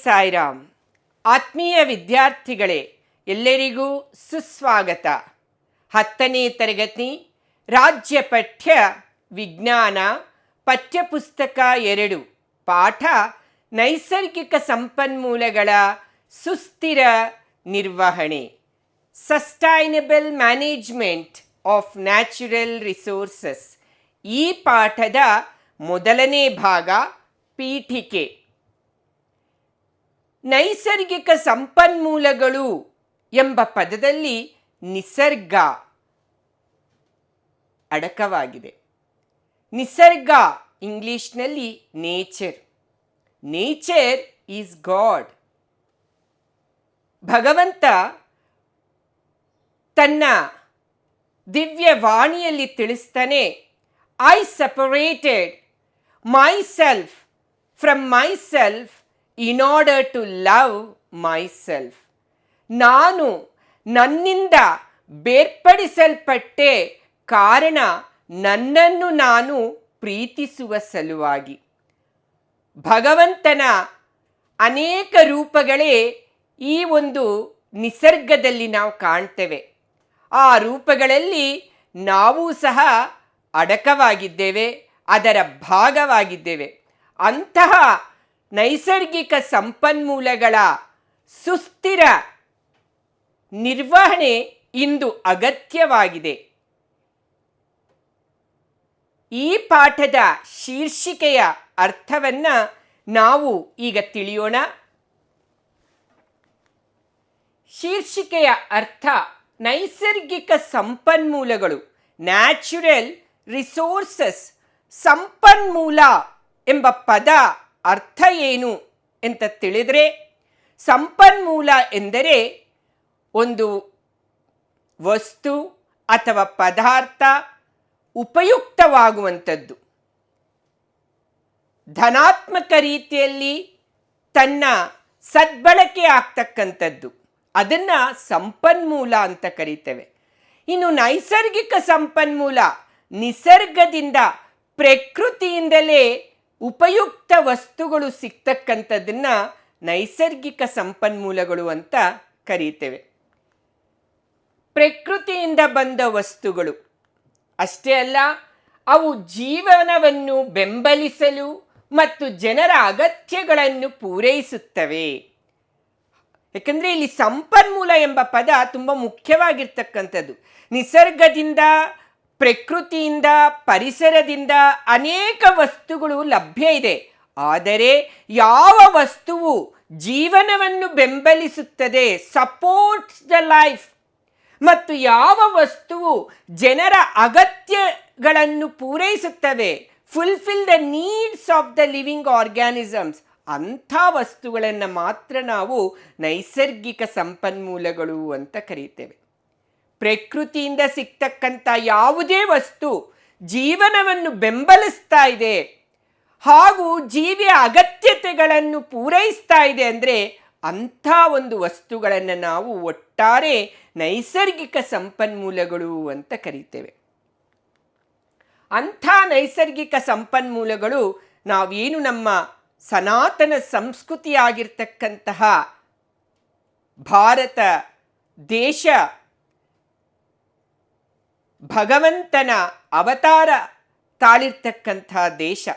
ಸಾಯಿರಾಮ್. ಆತ್ಮೀಯ ವಿದ್ಯಾರ್ಥಿಗಳೇ, ಎಲ್ಲರಿಗೂ ಸುಸ್ವಾಗತ. 10ನೇ ತರಗತಿ ರಾಜ್ಯ ಪಠ್ಯ ವಿಜ್ಞಾನ ಪಠ್ಯಪುಸ್ತಕ 2 ಪಾಠ ನೈಸರ್ಗಿಕ ಸಂಪನ್ಮೂಲಗಳ ಸುಸ್ಥಿರ ನಿರ್ವಹಣೆ, sustainable management of natural resources. ಈ ಪಾಠದ ಮೊದಲನೇ ಭಾಗ ಪೀಠಿಕೆ. ನೈಸರ್ಗಿಕ ಸಂಪನ್ಮೂಲಗಳು ಎಂಬ ಪದದಲ್ಲಿ ನಿಸರ್ಗ ಅಡಕವಾಗಿದೆ. ನಿಸರ್ಗ ಇಂಗ್ಲಿಷ್ನಲ್ಲಿ ನೇಚರ್. Nature is god. ಭಗವಂತ ತನ್ನ ದಿವ್ಯ ವಾಣಿಯಲ್ಲಿ ತಿಳಿಸ್ತಾನೆ, I separated myself from myself in order to love myself. ನಾನು ನನ್ನಿಂದ ಬೇರ್ಪಡಿಸಲ್ಪಟ್ಟೆ ಕಾರಣ ನನ್ನನ್ನು ನಾನು ಪ್ರೀತಿಸುವ ಸಲುವಾಗಿ. ಭಗವಂತನ ಅನೇಕ ರೂಪಗಳೇ ಈ ಒಂದು ನಿಸರ್ಗದಲ್ಲಿ ನಾವು ಕಾಣ್ತೇವೆ. ಆ ರೂಪಗಳಲ್ಲಿ ನಾವು ಸಹ ಅಡಕವಾಗಿದ್ದೇವೆ, ಅದರ ಭಾಗವಾಗಿದ್ದೇವೆ. ಅಂತಹ ನೈಸರ್ಗಿಕ ಸಂಪನ್ಮೂಲಗಳ ಸುಸ್ಥಿರ ನಿರ್ವಹಣೆ ಇಂದು ಅಗತ್ಯವಾಗಿದೆ. ಈ ಪಾಠದ ಶೀರ್ಷಿಕೆಯ ಅರ್ಥವನ್ನು ನಾವು ಈಗ ತಿಳಿಯೋಣ. ಶೀರ್ಷಿಕೆಯ ಅರ್ಥ ನೈಸರ್ಗಿಕ ಸಂಪನ್ಮೂಲಗಳು, ನ್ಯಾಚುರಲ್ ರಿಸೋರ್ಸಸ್. ಸಂಪನ್ಮೂಲ ಎಂಬ ಪದ ಅರ್ಥ ಏನು ಅಂತ ತಿಳಿದರೆ, ಸಂಪನ್ಮೂಲ ಎಂದರೆ ಒಂದು ವಸ್ತು ಅಥವಾ ಪದಾರ್ಥ ಉಪಯುಕ್ತವಾಗುವಂಥದ್ದು, ಧನಾತ್ಮಕ ರೀತಿಯಲ್ಲಿ ತನ್ನ ಸದ್ಬಳಕೆ ಆಗ್ತಕ್ಕಂಥದ್ದು, ಅದನ್ನು ಸಂಪನ್ಮೂಲ ಅಂತ ಕರೀತೇವೆ. ಇನ್ನು ನೈಸರ್ಗಿಕ ಸಂಪನ್ಮೂಲ ನಿಸರ್ಗದಿಂದ, ಪ್ರಕೃತಿಯಿಂದಲೇ ಉಪಯುಕ್ತ ವಸ್ತುಗಳು ಸಿಗ್ತಕ್ಕಂಥದ್ದನ್ನು ನೈಸರ್ಗಿಕ ಸಂಪನ್ಮೂಲಗಳು ಅಂತ ಕರೀತೇವೆ. ಪ್ರಕೃತಿಯಿಂದ ಬಂದ ವಸ್ತುಗಳು ಅಷ್ಟೇ ಅಲ್ಲ, ಅವು ಜೀವನವನ್ನು ಬೆಂಬಲಿಸಲು ಮತ್ತು ಜನರ ಅಗತ್ಯಗಳನ್ನು ಪೂರೈಸುತ್ತವೆ. ಯಾಕಂದರೆ ಇಲ್ಲಿ ಸಂಪನ್ಮೂಲ ಎಂಬ ಪದ ತುಂಬ ಮುಖ್ಯವಾಗಿರ್ತಕ್ಕಂಥದ್ದು. ನಿಸರ್ಗದಿಂದ, ಪ್ರಕೃತಿಯಿಂದ, ಪರಿಸರದಿಂದ ಅನೇಕ ವಸ್ತುಗಳು ಲಭ್ಯ ಇದೆ. ಆದರೆ ಯಾವ ವಸ್ತುವು ಜೀವನವನ್ನು ಬೆಂಬಲಿಸುತ್ತದೆ, ಸಪೋರ್ಟ್ಸ್ ದ ಲೈಫ್, ಮತ್ತು ಯಾವ ವಸ್ತುವು ಜನರ ಅಗತ್ಯಗಳನ್ನು ಪೂರೈಸುತ್ತವೆ, fulfil the needs of the living organisms, ಅಂಥ ವಸ್ತುಗಳನ್ನು ಮಾತ್ರ ನಾವು ನೈಸರ್ಗಿಕ ಸಂಪನ್ಮೂಲಗಳು ಅಂತ ಕರೀತೇವೆ. ಪ್ರಕೃತಿಯಿಂದ ಸಿಗ್ತಕ್ಕಂಥ ಯಾವುದೇ ವಸ್ತು ಜೀವನವನ್ನು ಬೆಂಬಲಿಸ್ತಾ ಇದೆ ಹಾಗೂ ಜೀವಿಯ ಅಗತ್ಯತೆಗಳನ್ನು ಪೂರೈಸ್ತಾ ಇದೆ ಅಂದರೆ ಅಂಥ ಒಂದು ವಸ್ತುಗಳನ್ನು ನಾವು ಒಟ್ಟಾರೆ ನೈಸರ್ಗಿಕ ಸಂಪನ್ಮೂಲಗಳು ಅಂತ ಕರೀತೇವೆ. ಅಂಥ ನೈಸರ್ಗಿಕ ಸಂಪನ್ಮೂಲಗಳು ನಾವೇನು ನಮ್ಮ ಸನಾತನ ಸಂಸ್ಕೃತಿಯಾಗಿರ್ತಕ್ಕಂತಹ ಭಾರತ ದೇಶ ಭಗವಂತನ ಅವತಾರ ತಾಳಿರ್ತಕ್ಕಂತಹ ದೇಶ.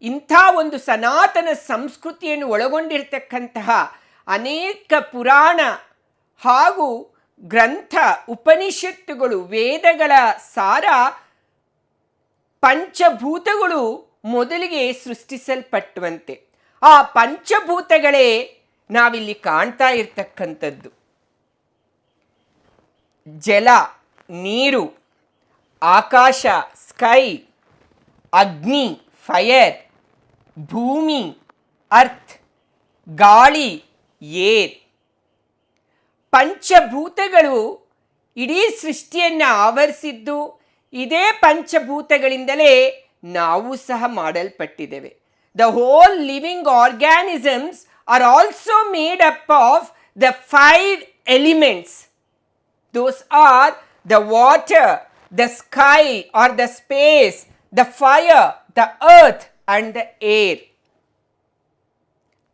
ಇಂಥ ಒಂದು ಸನಾತನ ಸಂಸ್ಕೃತಿಯನ್ನು ಒಳಗೊಂಡಿರ್ತಕ್ಕಂತಹ ಅನೇಕ ಪುರಾಣ ಹಾಗೂ ಗ್ರಂಥ, ಉಪನಿಷತ್ತುಗಳು, ವೇದಗಳ ಸಾರ ಪಂಚಭೂತಗಳು ಮೊದಲಿಗೆ ಸೃಷ್ಟಿಸಲ್ಪಟ್ಟುವಂತೆ. ಆ ಪಂಚಭೂತಗಳೇ ನಾವಿಲ್ಲಿ ಕಾಣ್ತಾ ಇರ್ತಕ್ಕಂಥದ್ದು. ಜಲ, ನೀರು, ಆಕಾಶ, ಸ್ಕೈ, ಅಗ್ನಿ, ಫೈರ್, ಭೂಮಿ, ಅರ್ತ್, ಗಾಳಿ, ಏರ್. ಪಂಚಭೂತಗಳು ಇಡೀ ಸೃಷ್ಟಿಯನ್ನು ಆವರಿಸಿದ್ದು. ಇದೇ ಪಂಚಭೂತಗಳಿಂದಲೇ ನಾವು ಸಹ ಮಾಡಲ್ಪಟ್ಟಿದ್ದೇವೆ. The whole living organisms are also made up of the 5 elements. Those are the water, the sky or the space, the fire, the earth and the air.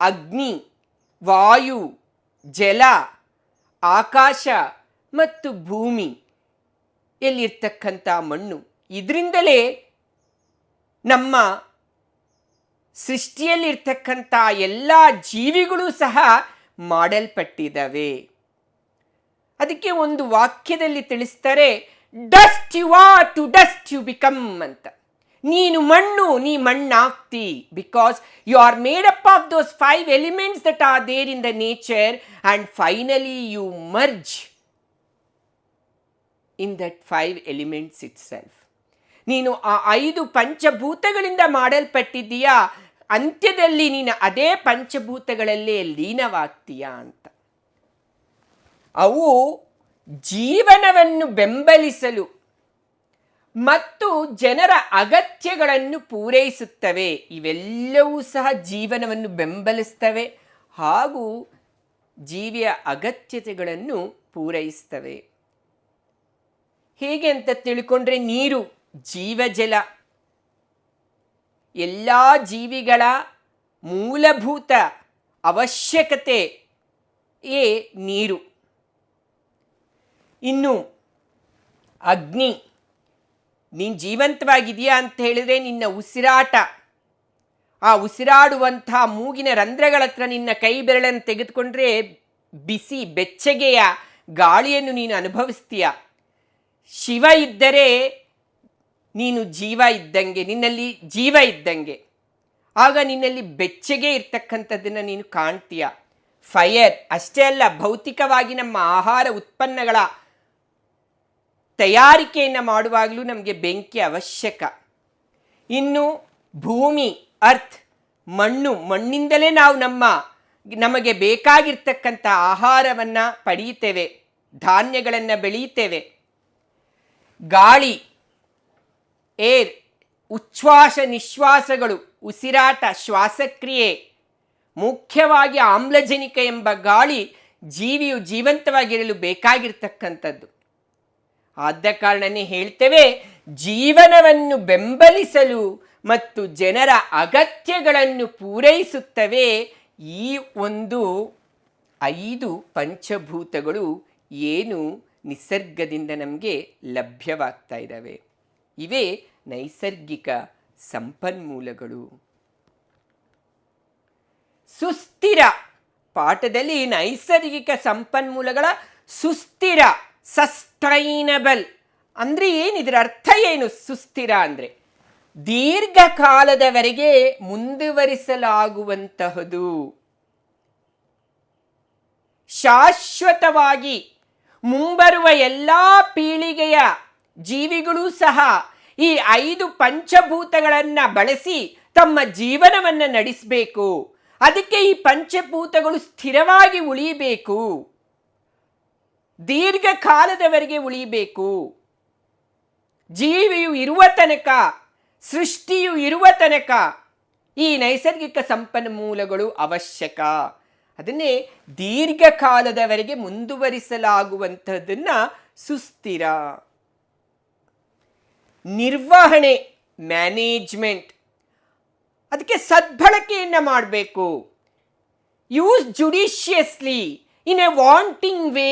ಅಗ್ನಿ, ವಾಯು, ಜಲ, ಆಕಾಶ ಮತ್ತು ಭೂಮಿ ಎಲ್ಲಿರ್ತಕ್ಕಂಥ ಮಣ್ಣು, ಇದರಿಂದಲೇ ನಮ್ಮ ಸೃಷ್ಟಿಯಲ್ಲಿರ್ತಕ್ಕಂಥ ಎಲ್ಲ ಜೀವಿಗಳು ಸಹ ಮಾಡಲ್ಪಟ್ಟಿದ್ದಾವೆ. ಅದಕ್ಕೆ ಒಂದು ವಾಕ್ಯದಲ್ಲಿ ತಿಳಿಸ್ತಾರೆ, dust you are to dust you become ಅಂತ. ನೀನು ಮಣ್ಣು, ನೀ ಮಣ್ಣಾಗ್ತಿ. Because you are made up of those 5 elements that are there in the nature and finally you merge in that 5 elements itself. ನೀನು ಆ 5 ಪಂಚಭೂತಗಳಿಂದ ಮಾಡಲ್ಪಟ್ಟಿದ್ದೀಯಾ, ಅಂತ್ಯದಲ್ಲಿ ನೀನು ಅದೇ ಪಂಚಭೂತಗಳಲ್ಲೇ ಲೀನವಾಗ್ತೀಯಾ ಅಂತ. ಅವು ಜೀವನವನ್ನು ಬೆಂಬಲಿಸಲು ಮತ್ತು ಜನರ ಅಗತ್ಯಗಳನ್ನು ಪೂರೈಸುತ್ತವೆ. ಇವೆಲ್ಲವೂ ಸಹ ಜೀವನವನ್ನು ಬೆಂಬಲಿಸ್ತವೆ ಹಾಗೂ ಜೀವಿಯ ಅಗತ್ಯತೆಗಳನ್ನು ಪೂರೈಸ್ತವೆ. ಹೇಗೆ ಅಂತ ತಿಳ್ಕೊಂಡ್ರೆ, ನೀರು ಜೀವಜಲ, ಎಲ್ಲ ಜೀವಿಗಳ ಮೂಲಭೂತ ಅವಶ್ಯಕತೆಯೇ ನೀರು. ಇನ್ನು ಅಗ್ನಿ, ನೀನು ಜೀವಂತವಾಗಿದೆಯಾ ಅಂತ ಹೇಳಿದ್ರೆ ನಿನ್ನ ಉಸಿರಾಟ, ಆ ಉಸಿರಾಡುವಂಥ ಮೂಗಿನ ರಂಧ್ರಗಳ ಹತ್ರ ನಿನ್ನ ಕೈ ಬೆರಳನ್ನು ತೆಗೆದುಕೊಂಡ್ರೆ ಬಿಸಿ ಬೆಚ್ಚಗೆಯ ಗಾಳಿಯನ್ನು ನೀನು ಅನುಭವಿಸ್ತೀಯ. ಶಿವ ಇದ್ದರೆ ನೀನು ಜೀವ ಇದ್ದಂಗೆ, ನಿನ್ನಲ್ಲಿ ಜೀವ ಇದ್ದಂಗೆ. ಆಗ ನಿನ್ನಲ್ಲಿ ಬೆಚ್ಚಗೆ ಇರ್ತಕ್ಕಂಥದ್ದನ್ನು ನೀನು ಕಾಣ್ತೀಯ. ಫೈರ್ ಅಷ್ಟೇ ಅಲ್ಲ, ಭೌತಿಕವಾಗಿ ನಮ್ಮ ಆಹಾರ ಉತ್ಪನ್ನಗಳ ತಯಾರಿಕೆಯನ್ನು ಮಾಡುವಾಗಲೂ ನಮಗೆ ಬೆಂಕಿ ಅವಶ್ಯಕ. ಇನ್ನು ಭೂಮಿ, ಅರ್ತ್, ಮಣ್ಣು, ಮಣ್ಣಿಂದಲೇ ನಾವು ನಮಗೆ ಬೇಕಾಗಿರ್ತಕ್ಕಂಥ ಆಹಾರವನ್ನು ಪಡೆಯುತ್ತೇವೆ, ಧಾನ್ಯಗಳನ್ನು ಬೆಳೆಯುತ್ತೇವೆ. ಗಾಳಿ, ಏರ್, ಉಚ್ಛ್ವಾಸ ನಿಶ್ವಾಸಗಳು, ಉಸಿರಾಟ, ಶ್ವಾಸಕ್ರಿಯೆ, ಮುಖ್ಯವಾಗಿ ಆಮ್ಲಜನಕ ಎಂಬ ಗಾಳಿ ಜೀವಿಯು ಜೀವಂತವಾಗಿರಲು ಬೇಕಾಗಿರ್ತಕ್ಕಂಥದ್ದು. ಆದ ಕಾರಣನೇ ಹೇಳ್ತೇವೆ, ಜೀವನವನ್ನು ಬೆಂಬಲಿಸಲು ಮತ್ತು ಜನರ ಅಗತ್ಯಗಳನ್ನು ಪೂರೈಸುತ್ತವೆ ಈ ಒಂದು 5 ಪಂಚಭೂತಗಳು ಏನು ನಿಸರ್ಗದಿಂದ ನಮಗೆ ಲಭ್ಯವಾಗ್ತಾ ಇದ್ದಾವೆ. ಇವೇ ನೈಸರ್ಗಿಕ ಸಂಪನ್ಮೂಲಗಳು. ಸುಸ್ಥಿರ ಪಾಠದಲ್ಲಿ ನೈಸರ್ಗಿಕ ಸಂಪನ್ಮೂಲಗಳ ಸುಸ್ಥಿರ, ಸಸ್ಟೈನಬಲ್ ಅಂದರೆ ಏನು, ಇದರ ಅರ್ಥ ಏನು? ಸುಸ್ಥಿರ ಅಂದರೆ ದೀರ್ಘಕಾಲದವರೆಗೆ ಮುಂದುವರಿಸಲಾಗುವಂತಹದು, ಶಾಶ್ವತವಾಗಿ ಮುಂಬರುವ ಎಲ್ಲ ಪೀಳಿಗೆಯ ಜೀವಿಗಳೂ ಸಹ ಈ 5 ಪಂಚಭೂತಗಳನ್ನು ಬಳಸಿ ತಮ್ಮ ಜೀವನವನ್ನು ನಡೆಸಬೇಕು. ಅದಕ್ಕೆ ಈ ಪಂಚಭೂತಗಳು ಸ್ಥಿರವಾಗಿ ಉಳಿಯಬೇಕು, ದೀರ್ಘಕಾಲದವರೆಗೆ ಉಳಿಯಬೇಕು. ಜೀವಿಯು ಇರುವ ತನಕ, ಸೃಷ್ಟಿಯು ಇರುವ ತನಕ ಈ ನೈಸರ್ಗಿಕ ಸಂಪನ್ಮೂಲಗಳು ಅವಶ್ಯಕ. ಅದನ್ನೇ ದೀರ್ಘಕಾಲದವರೆಗೆ ಮುಂದುವರಿಸಲಾಗುವಂಥದ್ದನ್ನು ಸುಸ್ಥಿರ. ನಿರ್ವಹಣೆ, ಮ್ಯಾನೇಜ್ಮೆಂಟ್, ಅದಕ್ಕೆ ಸದ್ಬಳಕೆಯನ್ನು ಮಾಡಬೇಕು. Use judiciously in a wanting way.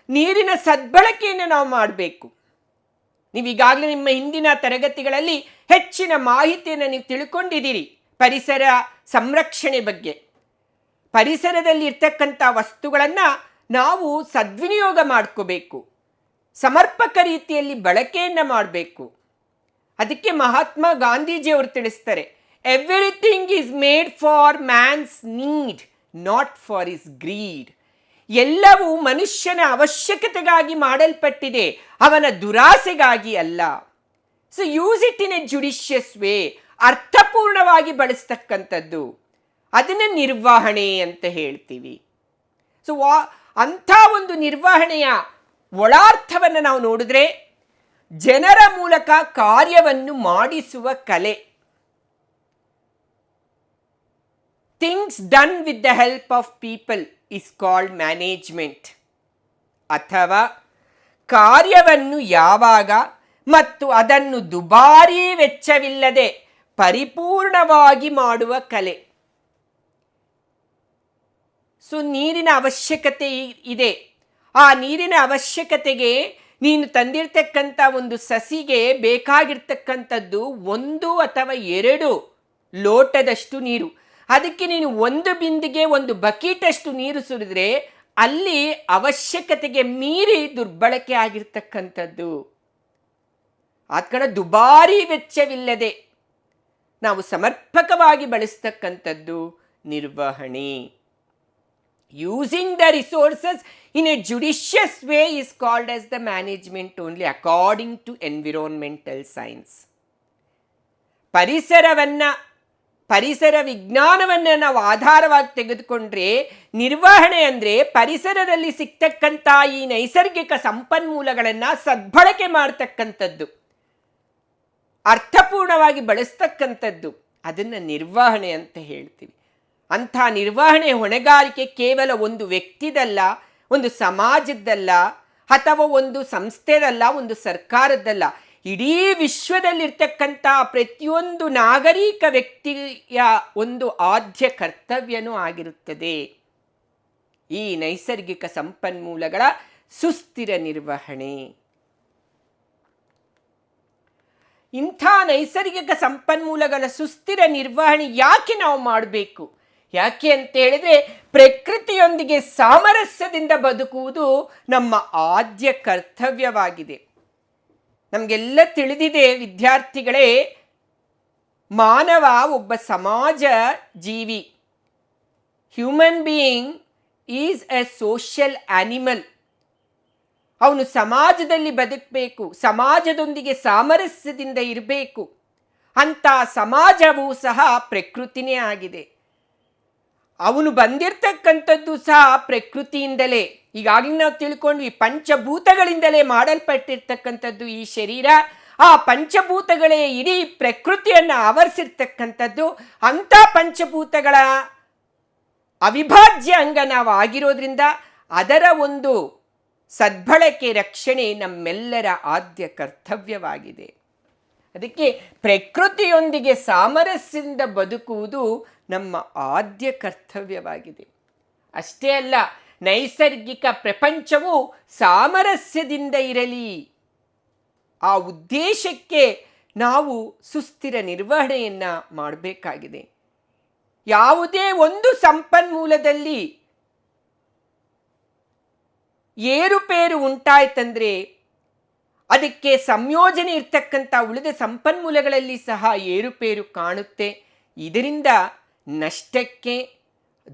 ನೀರಿನ ಸದ್ಬಳಕೆಯನ್ನು ನಾವು ಮಾಡಬೇಕು. ನೀವೀಗಾಗಲೇ ನಿಮ್ಮ ಹಿಂದಿನ ತರಗತಿಗಳಲ್ಲಿ ಹೆಚ್ಚಿನ ಮಾಹಿತಿಯನ್ನು ನೀವು ತಿಳ್ಕೊಂಡಿದ್ದೀರಿ ಪರಿಸರ ಸಂರಕ್ಷಣೆ ಬಗ್ಗೆ. ಪರಿಸರದಲ್ಲಿ ಇರ್ತಕ್ಕಂಥ ವಸ್ತುಗಳನ್ನು ನಾವು ಸದ್ವಿನಿಯೋಗ ಮಾಡ್ಕೋಬೇಕು, ಸಮರ್ಪಕ ರೀತಿಯಲ್ಲಿ ಬಳಕೆಯನ್ನು ಮಾಡಬೇಕು. ಅದಕ್ಕೆ ಮಹಾತ್ಮ ಗಾಂಧೀಜಿಯವರು ತಿಳಿಸ್ತಾರೆ, everything is made for man's need, not for his greed. ಎಲ್ಲವೂ ಮನುಷ್ಯನ ಅವಶ್ಯಕತೆಗಾಗಿ ಮಾಡಲ್ಪಟ್ಟಿದೆ, ಅವನ ದುರಾಸೆಗಾಗಿ ಅಲ್ಲ. So use it in a judicious way, ಅರ್ಥಪೂರ್ಣವಾಗಿ ಬಳಸ್ತಕ್ಕಂಥದ್ದು, ಅದನ್ನು ನಿರ್ವಹಣೆ ಅಂತ ಹೇಳ್ತೀವಿ. ಸೊ ಅಂಥ ಒಂದು ನಿರ್ವಹಣೆಯ ಒಳಾರ್ಥವನ್ನು ನಾವು ನೋಡಿದ್ರೆ, ಜನರ ಮೂಲಕ ಕಾರ್ಯವನ್ನು ಮಾಡಿಸುವ ಕಲೆ. Things done with the help of people is called management. ಅಥವಾ ಕಾರ್ಯವನ್ನು ಯಾವಾಗ ಮತ್ತು ಅದನ್ನು ದುಬಾರಿ ವೆಚ್ಚವಿಲ್ಲದೆ ಪರಿಪೂರ್ಣವಾಗಿ ಮಾಡುವ ಕಲೆ. ಸೊ ನೀರಿನ ಅವಶ್ಯಕತೆ ಇದೆ. ಆ ನೀರಿನ ಅವಶ್ಯಕತೆಗೆ ನೀನು ತಂದಿರ್ತಕ್ಕಂಥ ಒಂದು ಸಸಿಗೆ ಬೇಕಾಗಿರ್ತಕ್ಕಂಥದ್ದು 1 ಅಥವಾ 2 ಲೋಟದಷ್ಟು ನೀರು. ಅದಕ್ಕೆ ನೀನು 1 ಬಿಂದಿಗೆ 1 ಬಕೀಟಷ್ಟು ನೀರು ಸುರಿದ್ರೆ ಅಲ್ಲಿ ಅವಶ್ಯಕತೆಗೆ ಮೀರಿ ದುರ್ಬಳಕೆ ಆಗಿರ್ತಕ್ಕಂಥದ್ದು. ಆದ ಕಾರಣ ದುಬಾರಿ ವೆಚ್ಚವಿಲ್ಲದೆ ನಾವು ಸಮರ್ಪಕವಾಗಿ ಬಳಸ್ತಕ್ಕಂಥದ್ದು ನಿರ್ವಹಣೆ. Using the resources in a judicious way is called as the management only according to environmental science. ಪರಿಸರ ವಿಜ್ಞಾನವನ್ನು ನಾವು ಆಧಾರವಾಗಿ ತೆಗೆದುಕೊಂಡ್ರೆ ನಿರ್ವಹಣೆ ಅಂದರೆ ಪರಿಸರದಲ್ಲಿ ಸಿಗ್ತಕ್ಕಂಥ ಈ ನೈಸರ್ಗಿಕ ಸಂಪನ್ಮೂಲಗಳನ್ನು ಸದ್ಬಳಕೆ ಮಾಡ್ತಕ್ಕಂಥದ್ದು, ಅರ್ಥಪೂರ್ಣವಾಗಿ ಬಳಸ್ತಕ್ಕಂಥದ್ದು, ಅದನ್ನು ನಿರ್ವಹಣೆ ಅಂತ ಹೇಳ್ತೀವಿ. ಅಂಥ ನಿರ್ವಹಣೆ ಹೊಣೆಗಾರಿಕೆ ಕೇವಲ ಒಂದು ವ್ಯಕ್ತಿದಲ್ಲ, ಒಂದು ಸಮಾಜದ್ದಲ್ಲ, ಅಥವಾ ಒಂದು ಸಂಸ್ಥೆದಲ್ಲ, ಒಂದು ಸರ್ಕಾರದ್ದಲ್ಲ. ಇಡೀ ವಿಶ್ವದಲ್ಲಿರ್ತಕ್ಕಂಥ ಪ್ರತಿಯೊಂದು ನಾಗರಿಕ ವ್ಯಕ್ತಿಯ ಒಂದು ಆದ್ಯ ಕರ್ತವ್ಯನೂ ಆಗಿರುತ್ತದೆ ಈ ನೈಸರ್ಗಿಕ ಸಂಪನ್ಮೂಲಗಳ ಸುಸ್ಥಿರ ನಿರ್ವಹಣೆ. ಇಂಥ ನೈಸರ್ಗಿಕ ಸಂಪನ್ಮೂಲಗಳ ಸುಸ್ಥಿರ ನಿರ್ವಹಣೆ ಯಾಕೆ ನಾವು ಮಾಡಬೇಕು? ಯಾಕೆ ಅಂತ ಹೇಳಿದ್ರೆ ಪ್ರಕೃತಿಯೊಂದಿಗೆ ಸಾಮರಸ್ಯದಿಂದ ಬದುಕುವುದು ನಮ್ಮ ಆದ್ಯ ಕರ್ತವ್ಯವಾಗಿದೆ. ನಮಗೆಲ್ಲ ತಿಳಿದಿದೆ ವಿದ್ಯಾರ್ಥಿಗಳೇ, ಮಾನವ ಒಬ್ಬ ಸಮಾಜ ಜೀವಿ. Human being is A social animal. ಅವನು ಸಮಾಜದಲ್ಲಿ ಬದುಕಬೇಕು, ಸಮಾಜದೊಂದಿಗೆ ಸಾಮರಸ್ಯದಿಂದ ಇರಬೇಕು. ಅಂಥ ಸಮಾಜವೂ ಸಹ ಪ್ರಕೃತಿನೇ ಆಗಿದೆ. ಅವನು ಬಂದಿರತಕ್ಕಂಥದ್ದು ಸಹ ಪ್ರಕೃತಿಯಿಂದಲೇ. ಈಗಾಗಲೇ ನಾವು ತಿಳ್ಕೊಂಡ್ವಿ, ಪಂಚಭೂತಗಳಿಂದಲೇ ಮಾಡಲ್ಪಟ್ಟಿರ್ತಕ್ಕಂಥದ್ದು ಈ ಶರೀರ. ಆ ಪಂಚಭೂತಗಳೇ ಇಡೀ ಪ್ರಕೃತಿಯನ್ನು ಆವರಿಸಿರ್ತಕ್ಕಂಥದ್ದು. ಅಂಥ ಪಂಚಭೂತಗಳ ಅವಿಭಾಜ್ಯ ಅಂಗ ನಾವು ಆಗಿರೋದ್ರಿಂದ ಅದರ ಒಂದು ಸದ್ಬಳಕೆ, ರಕ್ಷಣೆ ನಮ್ಮೆಲ್ಲರ ಆದ್ಯ ಕರ್ತವ್ಯವಾಗಿದೆ. ಅದಕ್ಕೆ ಪ್ರಕೃತಿಯೊಂದಿಗೆ ಸಾಮರಸ್ಯದಿಂದ ಬದುಕುವುದು ನಮ್ಮ ಆದ್ಯ ಕರ್ತವ್ಯವಾಗಿದೆ. ಅಷ್ಟೇ ಅಲ್ಲ, ನೈಸರ್ಗಿಕ ಪ್ರಪಂಚವು ಸಾಮರಸ್ಯದಿಂದ ಇರಲಿ, ಆ ಉದ್ದೇಶಕ್ಕೆ ನಾವು ಸುಸ್ಥಿರ ನಿರ್ವಹಣೆಯನ್ನು ಮಾಡಬೇಕಾಗಿದೆ. ಯಾವುದೇ ಒಂದು ಸಂಪನ್ಮೂಲದಲ್ಲಿ ಏರುಪೇರು ಉಂಟಾಯ್ತಂದ್ರೆ ಅದಕ್ಕೆ ಸಂಯೋಜನೆ ಇರ್ತಕ್ಕಂಥ ಉಳಿದ ಸಂಪನ್ಮೂಲಗಳಲ್ಲಿ ಸಹ ಏರುಪೇರು ಕಾಣುತ್ತೆ. ಇದರಿಂದ ನಷ್ಟಕ್ಕೆ,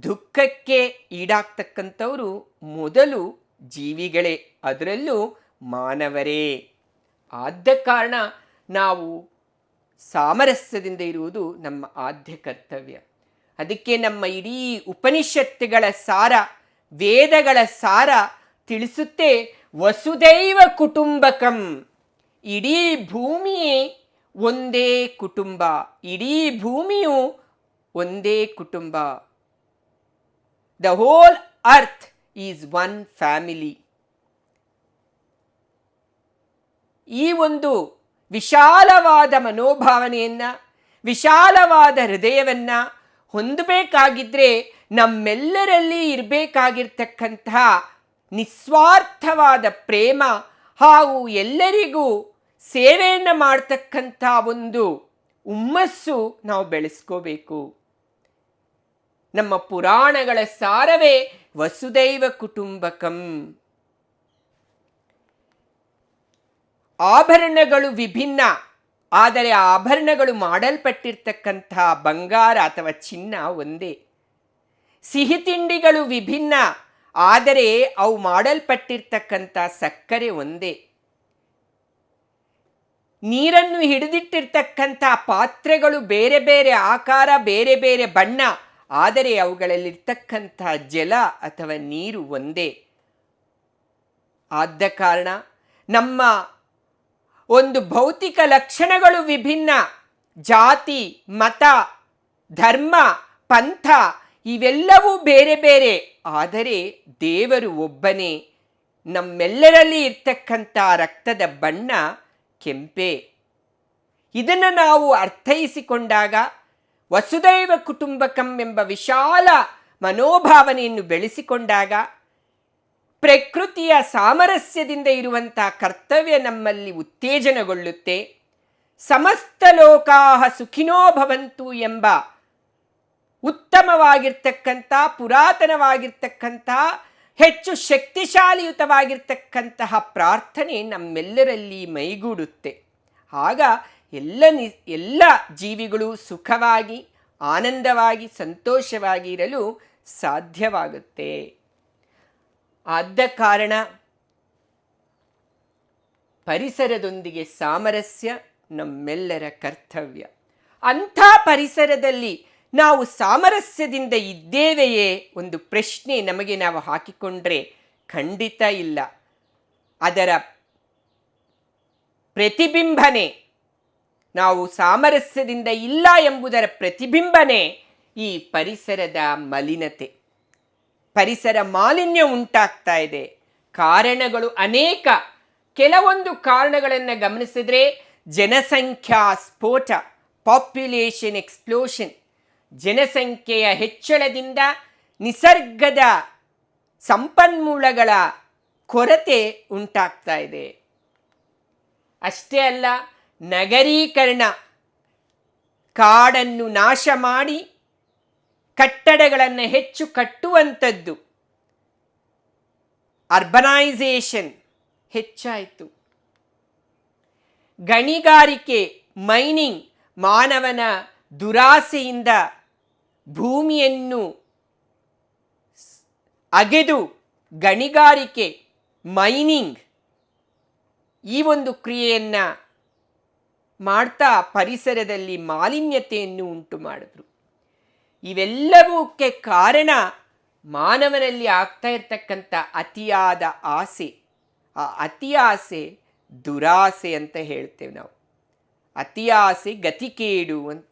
ದುಃಖಕ್ಕೆ ಈಡಾಗ್ತಕ್ಕಂಥವರು ಮೊದಲು ಜೀವಿಗಳೇ, ಅದರಲ್ಲೂ ಮಾನವರೇ. ಆದ ಕಾರಣ ನಾವು ಸಾಮರಸ್ಯದಿಂದ ಇರುವುದು ನಮ್ಮ ಆದ್ಯ ಕರ್ತವ್ಯ. ಅದಕ್ಕೆ ನಮ್ಮ ಇಡೀ ಉಪನಿಷತ್ತುಗಳ ಸಾರ, ವೇದಗಳ ಸಾರ ತಿಳಿಸುತ್ತೆ, ವಸುದೈವ ಕುಟುಂಬಕಂ. ಇಡೀ ಭೂಮಿಯೇ ಒಂದೇ ಕುಟುಂಬ, ಇಡೀ ಭೂಮಿಯು ಒಂದೇ ಕುಟುಂಬ. The whole earth is one family. ಈ ಒಂದು ವಿಶಾಲವಾದ ಮನೋಭಾವನೆಯನ್ನು, ವಿಶಾಲವಾದ ಹೃದಯವನ್ನು ಹೊಂದಬೇಕಾಗಿದ್ದರೆ ನಮ್ಮೆಲ್ಲರಲ್ಲಿ ಇರಬೇಕಾಗಿರ್ತಕ್ಕಂತಹ ನಿಸ್ವಾರ್ಥವಾದ ಪ್ರೇಮ ಹಾಗೂ ಎಲ್ಲರಿಗೂ ಸೇವೆಯನ್ನು ಮಾಡ್ತಕ್ಕಂಥ ಒಂದು ಹುಮ್ಮಸ್ಸು ನಾವು ಬೆಳೆಸ್ಕೋಬೇಕು. ನಮ್ಮ ಪುರಾಣಗಳ ಸಾರವೇ ವಸುದೈವ ಕುಟುಂಬಕಂ. ಆಭರಣಗಳು ವಿಭಿನ್ನ, ಆದರೆ ಆಭರಣಗಳು ಮಾಡಲ್ಪಟ್ಟಿರ್ತಕ್ಕಂತಹ ಬಂಗಾರ ಅಥವಾ ಚಿನ್ನ ಒಂದೇ. ಸಿಹಿ ತಿಂಡಿಗಳು ವಿಭಿನ್ನ, ಆದರೆ ಅವು ಮಾಡಲ್ಪಟ್ಟಿರ್ತಕ್ಕಂಥ ಸಕ್ಕರೆ ಒಂದೇ. ನೀರನ್ನು ಹಿಡಿದಿಟ್ಟಿರ್ತಕ್ಕಂಥ ಪಾತ್ರೆಗಳು ಬೇರೆ ಬೇರೆ ಆಕಾರ, ಬೇರೆ ಬೇರೆ ಬಣ್ಣ, ಆದರೆ ಅವುಗಳಲ್ಲಿರ್ತಕ್ಕಂಥ ಜಲ ಅಥವಾ ನೀರು ಒಂದೇ. ಆದ ಕಾರಣ ನಮ್ಮ ಒಂದು ಭೌತಿಕ ಲಕ್ಷಣಗಳು ವಿಭಿನ್ನ, ಜಾತಿ, ಮತ, ಧರ್ಮ, ಪಂಥ ಇವೆಲ್ಲವೂ ಬೇರೆ ಬೇರೆ, ಆದರೆ ದೇವರು ಒಬ್ಬನೇ. ನಮ್ಮೆಲ್ಲರಲ್ಲಿ ಇರ್ತಕ್ಕಂಥ ರಕ್ತದ ಬಣ್ಣ ಕೆಂಪೆ. ಇದನ್ನು ನಾವು ಅರ್ಥೈಸಿಕೊಂಡಾಗ ವಸುದೈವ ಕುಟುಂಬಕಂ ಎಂಬ ವಿಶಾಲ ಮನೋಭಾವನೆಯನ್ನು ಬೆಳೆಸಿಕೊಂಡಾಗ ಪ್ರಕೃತಿಯ ಸಾಮರಸ್ಯದಿಂದ ಇರುವಂಥ ಕರ್ತವ್ಯ ನಮ್ಮಲ್ಲಿ ಉತ್ತೇಜನಗೊಳ್ಳುತ್ತೆ. ಸಮಸ್ತ ಲೋಕಾಹ ಸುಖಿನೋ ಭವಂತು ಎಂಬ ಉತ್ತಮವಾಗಿರ್ತಕ್ಕಂಥ ಪುರಾತನವಾಗಿರ್ತಕ್ಕಂಥ ಹೆಚ್ಚು ಶಕ್ತಿಶಾಲಿಯುತವಾಗಿರ್ತಕ್ಕಂತಹ ಪ್ರಾರ್ಥನೆ ನಮ್ಮೆಲ್ಲರಲ್ಲಿ ಮೈಗೂಡುತ್ತೆ. ಆಗ ಎಲ್ಲ ಜೀವಿಗಳು ಸುಖವಾಗಿ ಆನಂದವಾಗಿ ಸಂತೋಷವಾಗಿ ಇರಲು ಸಾಧ್ಯವಾಗುತ್ತೆ. ಆದ ಕಾರಣ ಪರಿಸರದೊಂದಿಗೆ ಸಾಮರಸ್ಯ ನಮ್ಮೆಲ್ಲರ ಕರ್ತವ್ಯ. ಅಂಥ ಪರಿಸರದಲ್ಲಿ ನಾವು ಸಾಮರಸ್ಯದಿಂದ ಇದ್ದೇವೆಯೇ ಒಂದು ಪ್ರಶ್ನೆ ನಮಗೆ ನಾವು ಹಾಕಿಕೊಂಡ್ರೆ ಖಂಡಿತ ಇಲ್ಲ. ಅದರ ಪ್ರತಿಬಿಂಬನೆ, ನಾವು ಸಾಮರಸ್ಯದಿಂದ ಇಲ್ಲ ಎಂಬುದರ ಪ್ರತಿಬಿಂಬನೆ ಈ ಪರಿಸರದ ಮಲಿನತೆ. ಪರಿಸರ ಮಾಲಿನ್ಯ ಉಂಟಾಗ್ತಾ ಇದೆ. ಕಾರಣಗಳು ಅನೇಕ. ಕೆಲವೊಂದು ಕಾರಣಗಳನ್ನು ಗಮನಿಸಿದ್ರೆ ಜನಸಂಖ್ಯಾ ಸ್ಫೋಟ, ಪಾಪ್ಯುಲೇಷನ್ ಎಕ್ಸ್ಪ್ಲೋಷನ್, ಜನಸಂಖ್ಯೆಯ ಹೆಚ್ಚಳದಿಂದ ನಿಸರ್ಗದ ಸಂಪನ್ಮೂಲಗಳ ಕೊರತೆ ಉಂಟಾಗ್ತಾ ಇದೆ. ಅಷ್ಟೇ ಅಲ್ಲ, ನಗರೀಕರಣ, ಕಾಡನ್ನು ನಾಶ ಮಾಡಿ ಕಟ್ಟಡಗಳನ್ನು ಹೆಚ್ಚು ಕಟ್ಟುವಂಥದ್ದು, ಅರ್ಬನೈಸೇಷನ್ ಹೆಚ್ಚಾಯಿತು. ಗಣಿಗಾರಿಕೆ, ಮೈನಿಂಗ್, ಮಾನವನ ದುರಾಸೆಯಿಂದ ಭೂಮಿಯನ್ನು ಅಗೆದು ಗಣಿಗಾರಿಕೆ, ಮೈನಿಂಗ್ ಈ ಒಂದು ಕ್ರಿಯೆಯನ್ನು ಮಾಡ್ತಾ ಪರಿಸರದಲ್ಲಿ ಮಾಲಿನ್ಯತೆಯನ್ನು ಉಂಟು ಮಾಡಿದ್ರು. ಇವೆಲ್ಲವಕ್ಕೆ ಕಾರಣ ಮಾನವನಲ್ಲಿ ಆಗ್ತಾ ಇರ್ತಕ್ಕಂಥ ಅತಿಯಾದ ಆಸೆ. ಆ ಅತಿ ಆಸೆ ದುರಾಸೆ ಅಂತ ಹೇಳ್ತೇವೆ ನಾವು. ಅತಿಯಾಸೆ ಗತಿಕೇಡು ಅಂತ.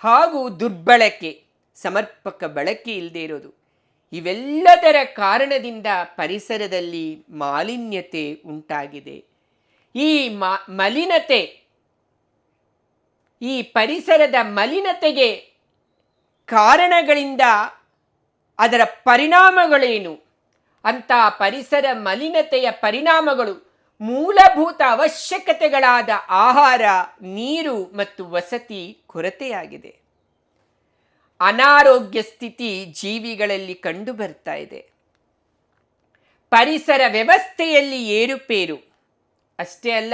ಹಾಗೂ ದುರ್ಬಳಕೆ, ಸಮರ್ಪಕ ಬಳಕೆ ಇಲ್ಲದೆ ಇರೋದು, ಇವೆಲ್ಲದರ ಕಾರಣದಿಂದ ಪರಿಸರದಲ್ಲಿ ಮಾಲಿನ್ಯತೆ ಉಂಟಾಗಿದೆ. ಈ ಮಲಿನತೆ, ಈ ಪರಿಸರದ ಮಲಿನತೆಗೆ ಕಾರಣಗಳಿಂದ ಅದರ ಪರಿಣಾಮಗಳೇನು ಅಂತ, ಪರಿಸರ ಮಲಿನತೆಯ ಪರಿಣಾಮಗಳು ಮೂಲಭೂತ ಅವಶ್ಯಕತೆಗಳಾದ ಆಹಾರ, ನೀರು ಮತ್ತು ವಸತಿ ಕೊರತೆಯಾಗಿದೆ. ಅನಾರೋಗ್ಯ ಸ್ಥಿತಿ ಜೀವಿಗಳಲ್ಲಿ ಕಂಡು ಬರ್ತಾ ಇದೆ. ಪರಿಸರ ವ್ಯವಸ್ಥೆಯಲ್ಲಿ ಏರುಪೇರು. ಅಷ್ಟೇ ಅಲ್ಲ,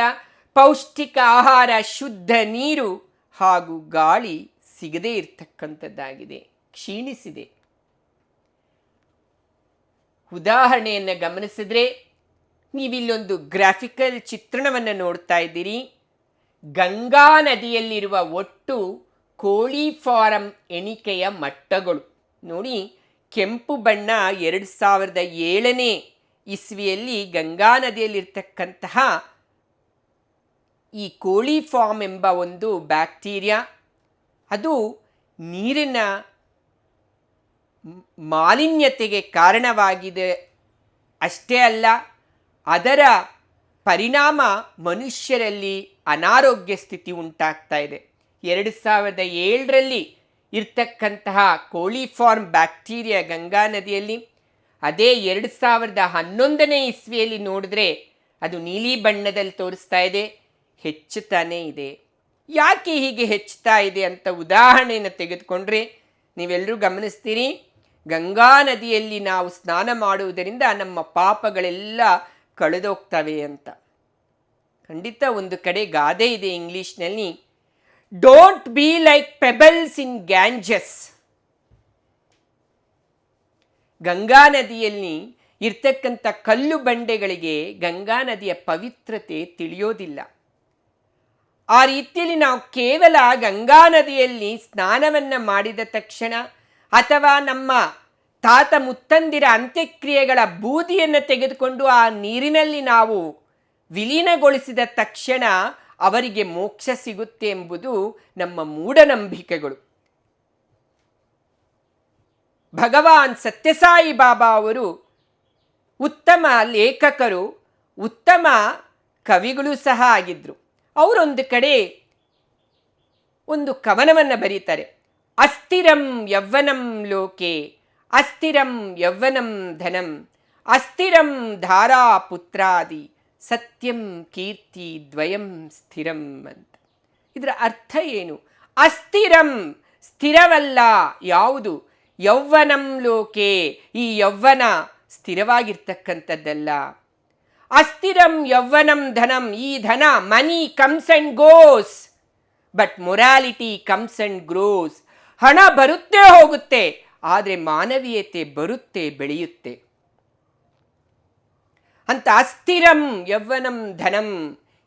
ಪೌಷ್ಟಿಕ ಆಹಾರ, ಶುದ್ಧ ನೀರು ಹಾಗೂ ಗಾಳಿ ಸಿಗದೇ ಇರತಕ್ಕಂಥದ್ದಾಗಿದೆ, ಕ್ಷೀಣಿಸಿದೆ. ಉದಾಹರಣೆಯನ್ನು ಗಮನಿಸಿದ್ರೆ, ನೀವಿಲ್ಲೊಂದು ಗ್ರಾಫಿಕಲ್ ಚಿತ್ರಣವನ್ನು ನೋಡ್ತಾ ಇದ್ದೀರಿ. ಗಂಗಾ ನದಿಯಲ್ಲಿರುವ ಒಟ್ಟು ಕೋಳಿ ಫಾರಂ ಎಣಿಕೆಯ ಮಟ್ಟಗಳು ನೋಡಿ. ಕೆಂಪು ಬಣ್ಣ 2007ನೇ ಇಸ್ವಿಯಲ್ಲಿ ಗಂಗಾ ನದಿಯಲ್ಲಿರ್ತಕ್ಕಂತಹ ಈ ಕೋಳಿ ಫಾರ್ಮ್ ಎಂಬ ಒಂದು ಬ್ಯಾಕ್ಟೀರಿಯಾ, ಅದು ನೀರಿನ ಮಾಲಿನ್ಯತೆಗೆ ಕಾರಣವಾಗಿದೆ. ಅಷ್ಟೇ ಅಲ್ಲ, ಅದರ ಪರಿಣಾಮ ಮನುಷ್ಯರಲ್ಲಿ ಅನಾರೋಗ್ಯ ಸ್ಥಿತಿ ಉಂಟಾಗ್ತಾ ಇದೆ. 2007ರಲ್ಲಿ ಇರ್ತಕ್ಕಂತಹ ಕೋಳಿ ಫಾರ್ಮ್ ಬ್ಯಾಕ್ಟೀರಿಯಾ ಗಂಗಾ ನದಿಯಲ್ಲಿ, ಅದೇ 2011ನೇ ಇಸ್ವಿಯಲ್ಲಿ ನೋಡಿದ್ರೆ ಅದು ನೀಲಿ ಬಣ್ಣದಲ್ಲಿ ತೋರಿಸ್ತಾ ಇದೆ, ಹೆಚ್ಚುತ್ತಾನೇ ಇದೆ. ಯಾಕೆ ಹೀಗೆ ಹೆಚ್ಚುತ್ತಾ ಇದೆ ಅಂತ ಉದಾಹರಣೆಯನ್ನು ತೆಗೆದುಕೊಂಡ್ರೆ ನೀವೆಲ್ಲರೂ ಗಮನಿಸ್ತೀರಿ. ಗಂಗಾ ನದಿಯಲ್ಲಿ ನಾವು ಸ್ನಾನ ಮಾಡುವುದರಿಂದ ನಮ್ಮ ಪಾಪಗಳೆಲ್ಲ ಕಳೆದೋಗ್ತವೆ ಅಂತ. ಖಂಡಿತ ಒಂದು ಕಡೆ ಗಾದೆ ಇದೆ ಇಂಗ್ಲಿಷ್ನಲ್ಲಿ, don't be like pebbles in Ganges. Ganga ನದಿಯಲ್ಲಿ ಇರ್ತಕ್ಕಂಥ ಕಲ್ಲು ಬಂಡೆಗಳಿಗೆ ಗಂಗಾ ನದಿಯ ಪವಿತ್ರತೆ ತಿಳಿಯೋದಿಲ್ಲ. ಆ ರೀತಿಯಲ್ಲಿ ನಾವು ಕೇವಲ ಗಂಗಾ ನದಿಯಲ್ಲಿ ಸ್ನಾನವನ್ನು ಮಾಡಿದ ತಕ್ಷಣ, ಅಥವಾ ನಮ್ಮ ತಾತ ಮುತ್ತಂದಿರ ಅಂತ್ಯಕ್ರಿಯೆಗಳ ಬೂದಿಯನ್ನು ತೆಗೆದುಕೊಂಡು ಆ ನೀರಿನಲ್ಲಿ ನಾವು ವಿಲೀನಗೊಳಿಸಿದ ತಕ್ಷಣ ಅವರಿಗೆ ಮೋಕ್ಷ ಸಿಗುತ್ತೆ ಎಂಬುದು ನಮ್ಮ ಮೂಢನಂಬಿಕೆಗಳು. ಭಗವಾನ್ ಸತ್ಯಸಾಯಿ ಬಾಬಾ ಅವರು ಉತ್ತಮ ಲೇಖಕರು, ಉತ್ತಮ ಕವಿಗಳು ಸಹ ಆಗಿದ್ದರು. ಅವರೊಂದು ಕಡೆ ಒಂದು ಕವನವನ್ನು ಬರೀತಾರೆ. ಅಸ್ಥಿರಂ ಯೌವನಂ ಲೋಕೆ ಅಸ್ಥಿರಂ ಯೌವನಂ ಧನಂ ಅಸ್ಥಿರಂ ಧಾರಾ ಪುತ್ರಾದಿ ಸತ್ಯಂ ಕೀರ್ತಿ ದ್ವಯಂ ಸ್ಥಿರಂ ಅಂತ. ಇದರ ಅರ್ಥ ಏನು? ಅಸ್ಥಿರಂ ಸ್ಥಿರವಲ್ಲ ಯಾವುದು? ಯೌವನಂ ಲೋಕೆ ಈ ಯೌವನ ಸ್ಥಿರವಾಗಿರ್ತಕ್ಕಂಥದ್ದಲ್ಲ. ಅಸ್ಥಿರಂ ಯೌವನಂ ಧನಂ ಈ ಧನ money comes and goes but morality comes and grows. ಹಣ ಬರುತ್ತೆ ಹೋಗುತ್ತೆ, ಆದರೆ ಮಾನವೀಯತೆ ಬರುತ್ತೆ ಬೆಳೆಯುತ್ತೆ ಅಂತ. ಅಸ್ಥಿರಂ ಯೌವನಂ ಧನಂ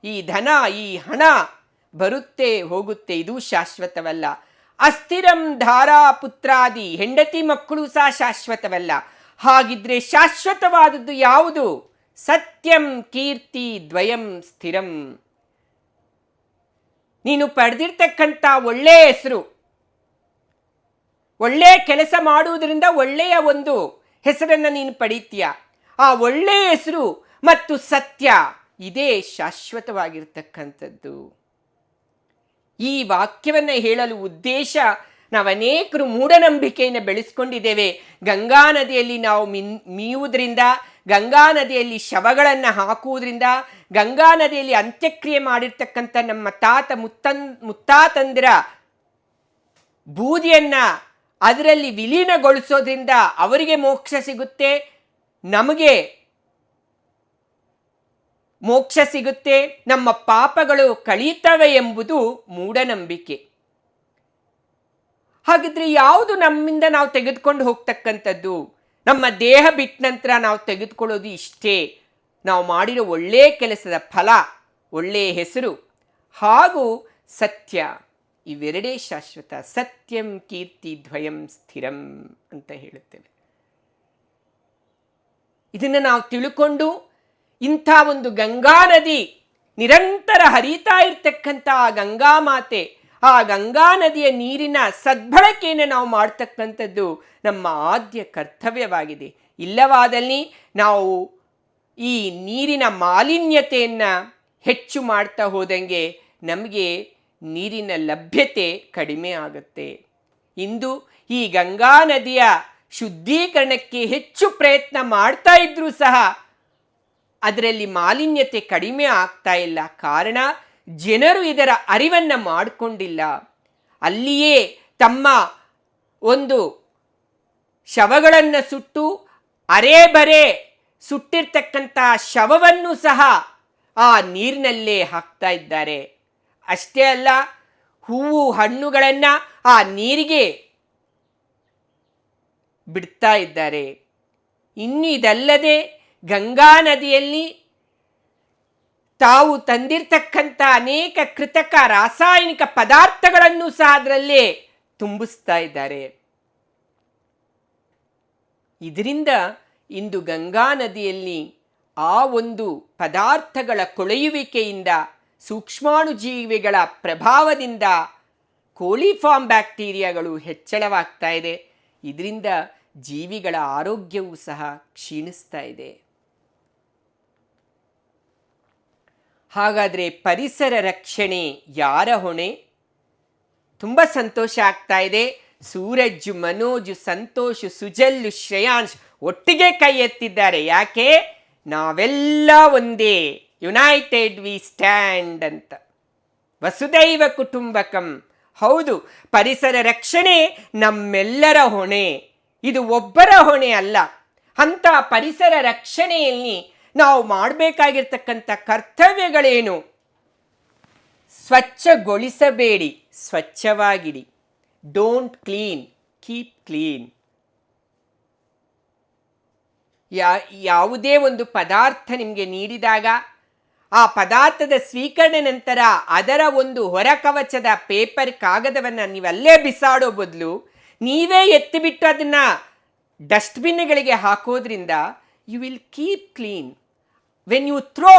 ಈ ಧನ ಈ ಹಣ ಬರುತ್ತೆ ಹೋಗುತ್ತೆ, ಇದು ಶಾಶ್ವತವಲ್ಲ. ಅಸ್ಥಿರಂ ಧಾರಾ ಪುತ್ರಾದಿ ಹೆಂಡತಿ ಮಕ್ಕಳು ಸಹ ಶಾಶ್ವತವಲ್ಲ. ಹಾಗಿದ್ರೆ ಶಾಶ್ವತವಾದದ್ದು ಯಾವುದು? ಸತ್ಯಂ ಕೀರ್ತಿ ದ್ವಯಂ ಸ್ಥಿರಂ. ನೀನು ಪಡೆದಿರ್ತಕ್ಕಂಥ ಒಳ್ಳೆಯ ಹೆಸರು, ಒಳ್ಳೆಯ ಕೆಲಸ ಮಾಡುವುದರಿಂದ ಒಳ್ಳೆಯ ಒಂದು ಹೆಸರನ್ನು ನೀನು ಪಡೀತೀಯ. ಆ ಒಳ್ಳೆಯ ಹೆಸರು ಮತ್ತು ಸತ್ಯ ಇದೇ ಶಾಶ್ವತವಾಗಿರ್ತಕ್ಕಂಥದ್ದು. ಈ ವಾಕ್ಯವನ್ನು ಹೇಳಲು ಉದ್ದೇಶ, ನಾವು ಅನೇಕರು ಮೂಢನಂಬಿಕೆಯನ್ನು ಬೆಳೆಸ್ಕೊಂಡಿದ್ದೇವೆ. ಗಂಗಾ ನದಿಯಲ್ಲಿ ನಾವು ಮೀಯುವುದರಿಂದ, ಗಂಗಾ ನದಿಯಲ್ಲಿ ಶವಗಳನ್ನು ಹಾಕುವುದರಿಂದ, ಗಂಗಾ ನದಿಯಲ್ಲಿ ಅಂತ್ಯಕ್ರಿಯೆ ಮಾಡಿರ್ತಕ್ಕಂಥ ನಮ್ಮ ಮುತ್ತಾತಂದಿರ ಬೂದಿಯನ್ನು ಅದರಲ್ಲಿ ವಿಲೀನಗೊಳಿಸೋದ್ರಿಂದ ಅವರಿಗೆ ಮೋಕ್ಷ ಸಿಗುತ್ತೆ, ನಮಗೆ ಮೋಕ್ಷ ಸಿಗುತ್ತೆ, ನಮ್ಮ ಪಾಪಗಳು ಕಳೀತವೆ ಎಂಬುದು ಮೂಢನಂಬಿಕೆ. ಹಾಗಿದ್ರೆ ಯಾವುದು ನಮ್ಮಿಂದ ನಾವು ತೆಗೆದುಕೊಂಡು ಹೋಗ್ತಕ್ಕಂಥದ್ದು? ನಮ್ಮ ದೇಹ ಬಿಟ್ಟ ನಂತರ ನಾವು ತೆಗೆದುಕೊಳ್ಳೋದು ಇಷ್ಟೇ, ನಾವು ಮಾಡಿರೋ ಒಳ್ಳೆಯ ಕೆಲಸದ ಫಲ, ಒಳ್ಳೆಯ ಹೆಸರು ಹಾಗೂ ಸತ್ಯ. ಇವೆರಡೇ ಶಾಶ್ವತ. ಸತ್ಯಂ ಕೀರ್ತಿ ದ್ವಯಂ ಸ್ಥಿರಂ ಅಂತ ಹೇಳುತ್ತೇವೆ. ಇದನ್ನು ನಾವು ತಿಳ್ಕೊಂಡು ಇಂಥ ಒಂದು ಗಂಗಾ ನದಿ ನಿರಂತರ ಹರಿತಾ ಇರ್ತಕ್ಕಂಥ ಗಂಗಾ ಮಾತೆ, ಆ ಗಂಗಾ ನದಿಯ ನೀರಿನ ಸದ್ಬಳಕೆಯನ್ನು ನಾವು ಮಾಡ್ತಕ್ಕಂಥದ್ದು ನಮ್ಮ ಆದ್ಯ ಕರ್ತವ್ಯವಾಗಿದೆ. ಇಲ್ಲವಾದಲ್ಲಿ ನಾವು ಈ ನೀರಿನ ಮಾಲಿನ್ಯತೆಯನ್ನು ಹೆಚ್ಚು ಮಾಡ್ತಾ ಹೋದಂಗೆ ನಮಗೆ ನೀರಿನ ಲಭ್ಯತೆ ಕಡಿಮೆ ಆಗುತ್ತೆ. ಇಂದು ಈ ಗಂಗಾ ನದಿಯ ಶುದ್ಧೀಕರಣಕ್ಕೆ ಹೆಚ್ಚು ಪ್ರಯತ್ನ ಮಾಡ್ತಾ ಇದ್ರೂ ಸಹ ಅದರಲ್ಲಿ ಮಾಲಿನ್ಯತೆ ಕಡಿಮೆ ಆಗ್ತಾ ಇಲ್ಲ. ಕಾರಣ, ಜನರು ಇದರ ಅರಿವನ್ನು ಮಾಡಿಕೊಂಡಿಲ್ಲ. ಅಲ್ಲಿಯೇ ತಮ್ಮ ಒಂದು ಶವಗಳನ್ನು ಸುಟ್ಟು ಅರೆಬರೆ ಸುಟ್ಟಿರ್ತಕ್ಕಂಥ ಶವವನ್ನು ಸಹ ಆ ನೀರಿನಲ್ಲೇ ಹಾಕ್ತಾ ಇದ್ದಾರೆ. ಅಷ್ಟೇ ಅಲ್ಲ, ಹೂವು ಹಣ್ಣುಗಳನ್ನು ಆ ನೀರಿಗೆ ಬಿಡ್ತಾ ಇದ್ದಾರೆ. ಇನ್ನು ಇದಲ್ಲದೆ ಗಂಗಾ ನದಿಯಲ್ಲಿ ತಾವು ತಂದಿರ್ತಕ್ಕಂಥ ಅನೇಕ ಕೃತಕ ರಾಸಾಯನಿಕ ಪದಾರ್ಥಗಳನ್ನು ಸಹ ಅದರಲ್ಲೇ ತುಂಬಿಸ್ತಾ ಇದ್ದಾರೆ. ಇದರಿಂದ ಇಂದು ಗಂಗಾ ನದಿಯಲ್ಲಿ ಆ ಒಂದು ಪದಾರ್ಥಗಳ ಕೊಳೆಯುವಿಕೆಯಿಂದ, ಸೂಕ್ಷ್ಮಾಣುಜೀವಿಗಳ ಪ್ರಭಾವದಿಂದ ಕೋಲಿಫಾರ್ಮ್ ಬ್ಯಾಕ್ಟೀರಿಯಾಗಳು ಹೆಚ್ಚಳವಾಗ್ತಾ ಇದೆ. ಇದರಿಂದ ಜೀವಿಗಳ ಆರೋಗ್ಯವೂ ಸಹ ಕ್ಷೀಣಿಸ್ತಾ ಇದೆ. ಹಾಗಾದರೆ ಪರಿಸರ ರಕ್ಷಣೆ ಯಾರ ಹೊಣೆ? ತುಂಬ ಸಂತೋಷ ಆಗ್ತಾ ಇದೆ. ಸೂರಜ್, ಮನೋಜ್, ಸಂತೋಷ್, ಸುಜಲ್, ಶ್ರೇಯಾಂಶ್ ಒಟ್ಟಿಗೆ ಕೈ ಎತ್ತಿದ್ದಾರೆ. ಯಾಕೆ? ನಾವೆಲ್ಲ ಒಂದೇ, ಯುನೈಟೆಡ್ ವಿ ಸ್ಟ್ಯಾಂಡ್ ಅಂತ. ವಸುದೈವ ಕುಟುಂಬಕಂ. ಹೌದು, ಪರಿಸರ ರಕ್ಷಣೆ ನಮ್ಮೆಲ್ಲರ ಹೊಣೆ, ಇದು ಒಬ್ಬರ ಹೊಣೆ ಅಲ್ಲ. ಅಂಥ ಪರಿಸರ ರಕ್ಷಣೆಯಲ್ಲಿ ನಾವು ಮಾಡಬೇಕಾಗಿರ್ತಕ್ಕಂಥ ಕರ್ತವ್ಯಗಳೇನು? ಸ್ವಚ್ಛಗೊಳಿಸಬೇಡಿ, ಸ್ವಚ್ಛವಾಗಿಡಿ. Don't clean, keep clean. ಯಾವುದೇ ಒಂದು ಪದಾರ್ಥ ನಿಮಗೆ ನೀಡಿದಾಗ ಆ ಪದಾರ್ಥದ ಸ್ವೀಕರಣೆ ನಂತರ ಅದರ ಒಂದು ಹೊರಕವಚದ ಪೇಪರ್ ಕಾಗದವನ್ನು ನೀವಲ್ಲೇ ಬಿಸಾಡೋ ಬದಲು ನೀವೇ ಎತ್ತಿಬಿಟ್ಟು ಅದನ್ನು ಡಸ್ಟ್ಬಿನ್ಗಳಿಗೆ ಹಾಕೋದ್ರಿಂದ you will keep clean. When you throw,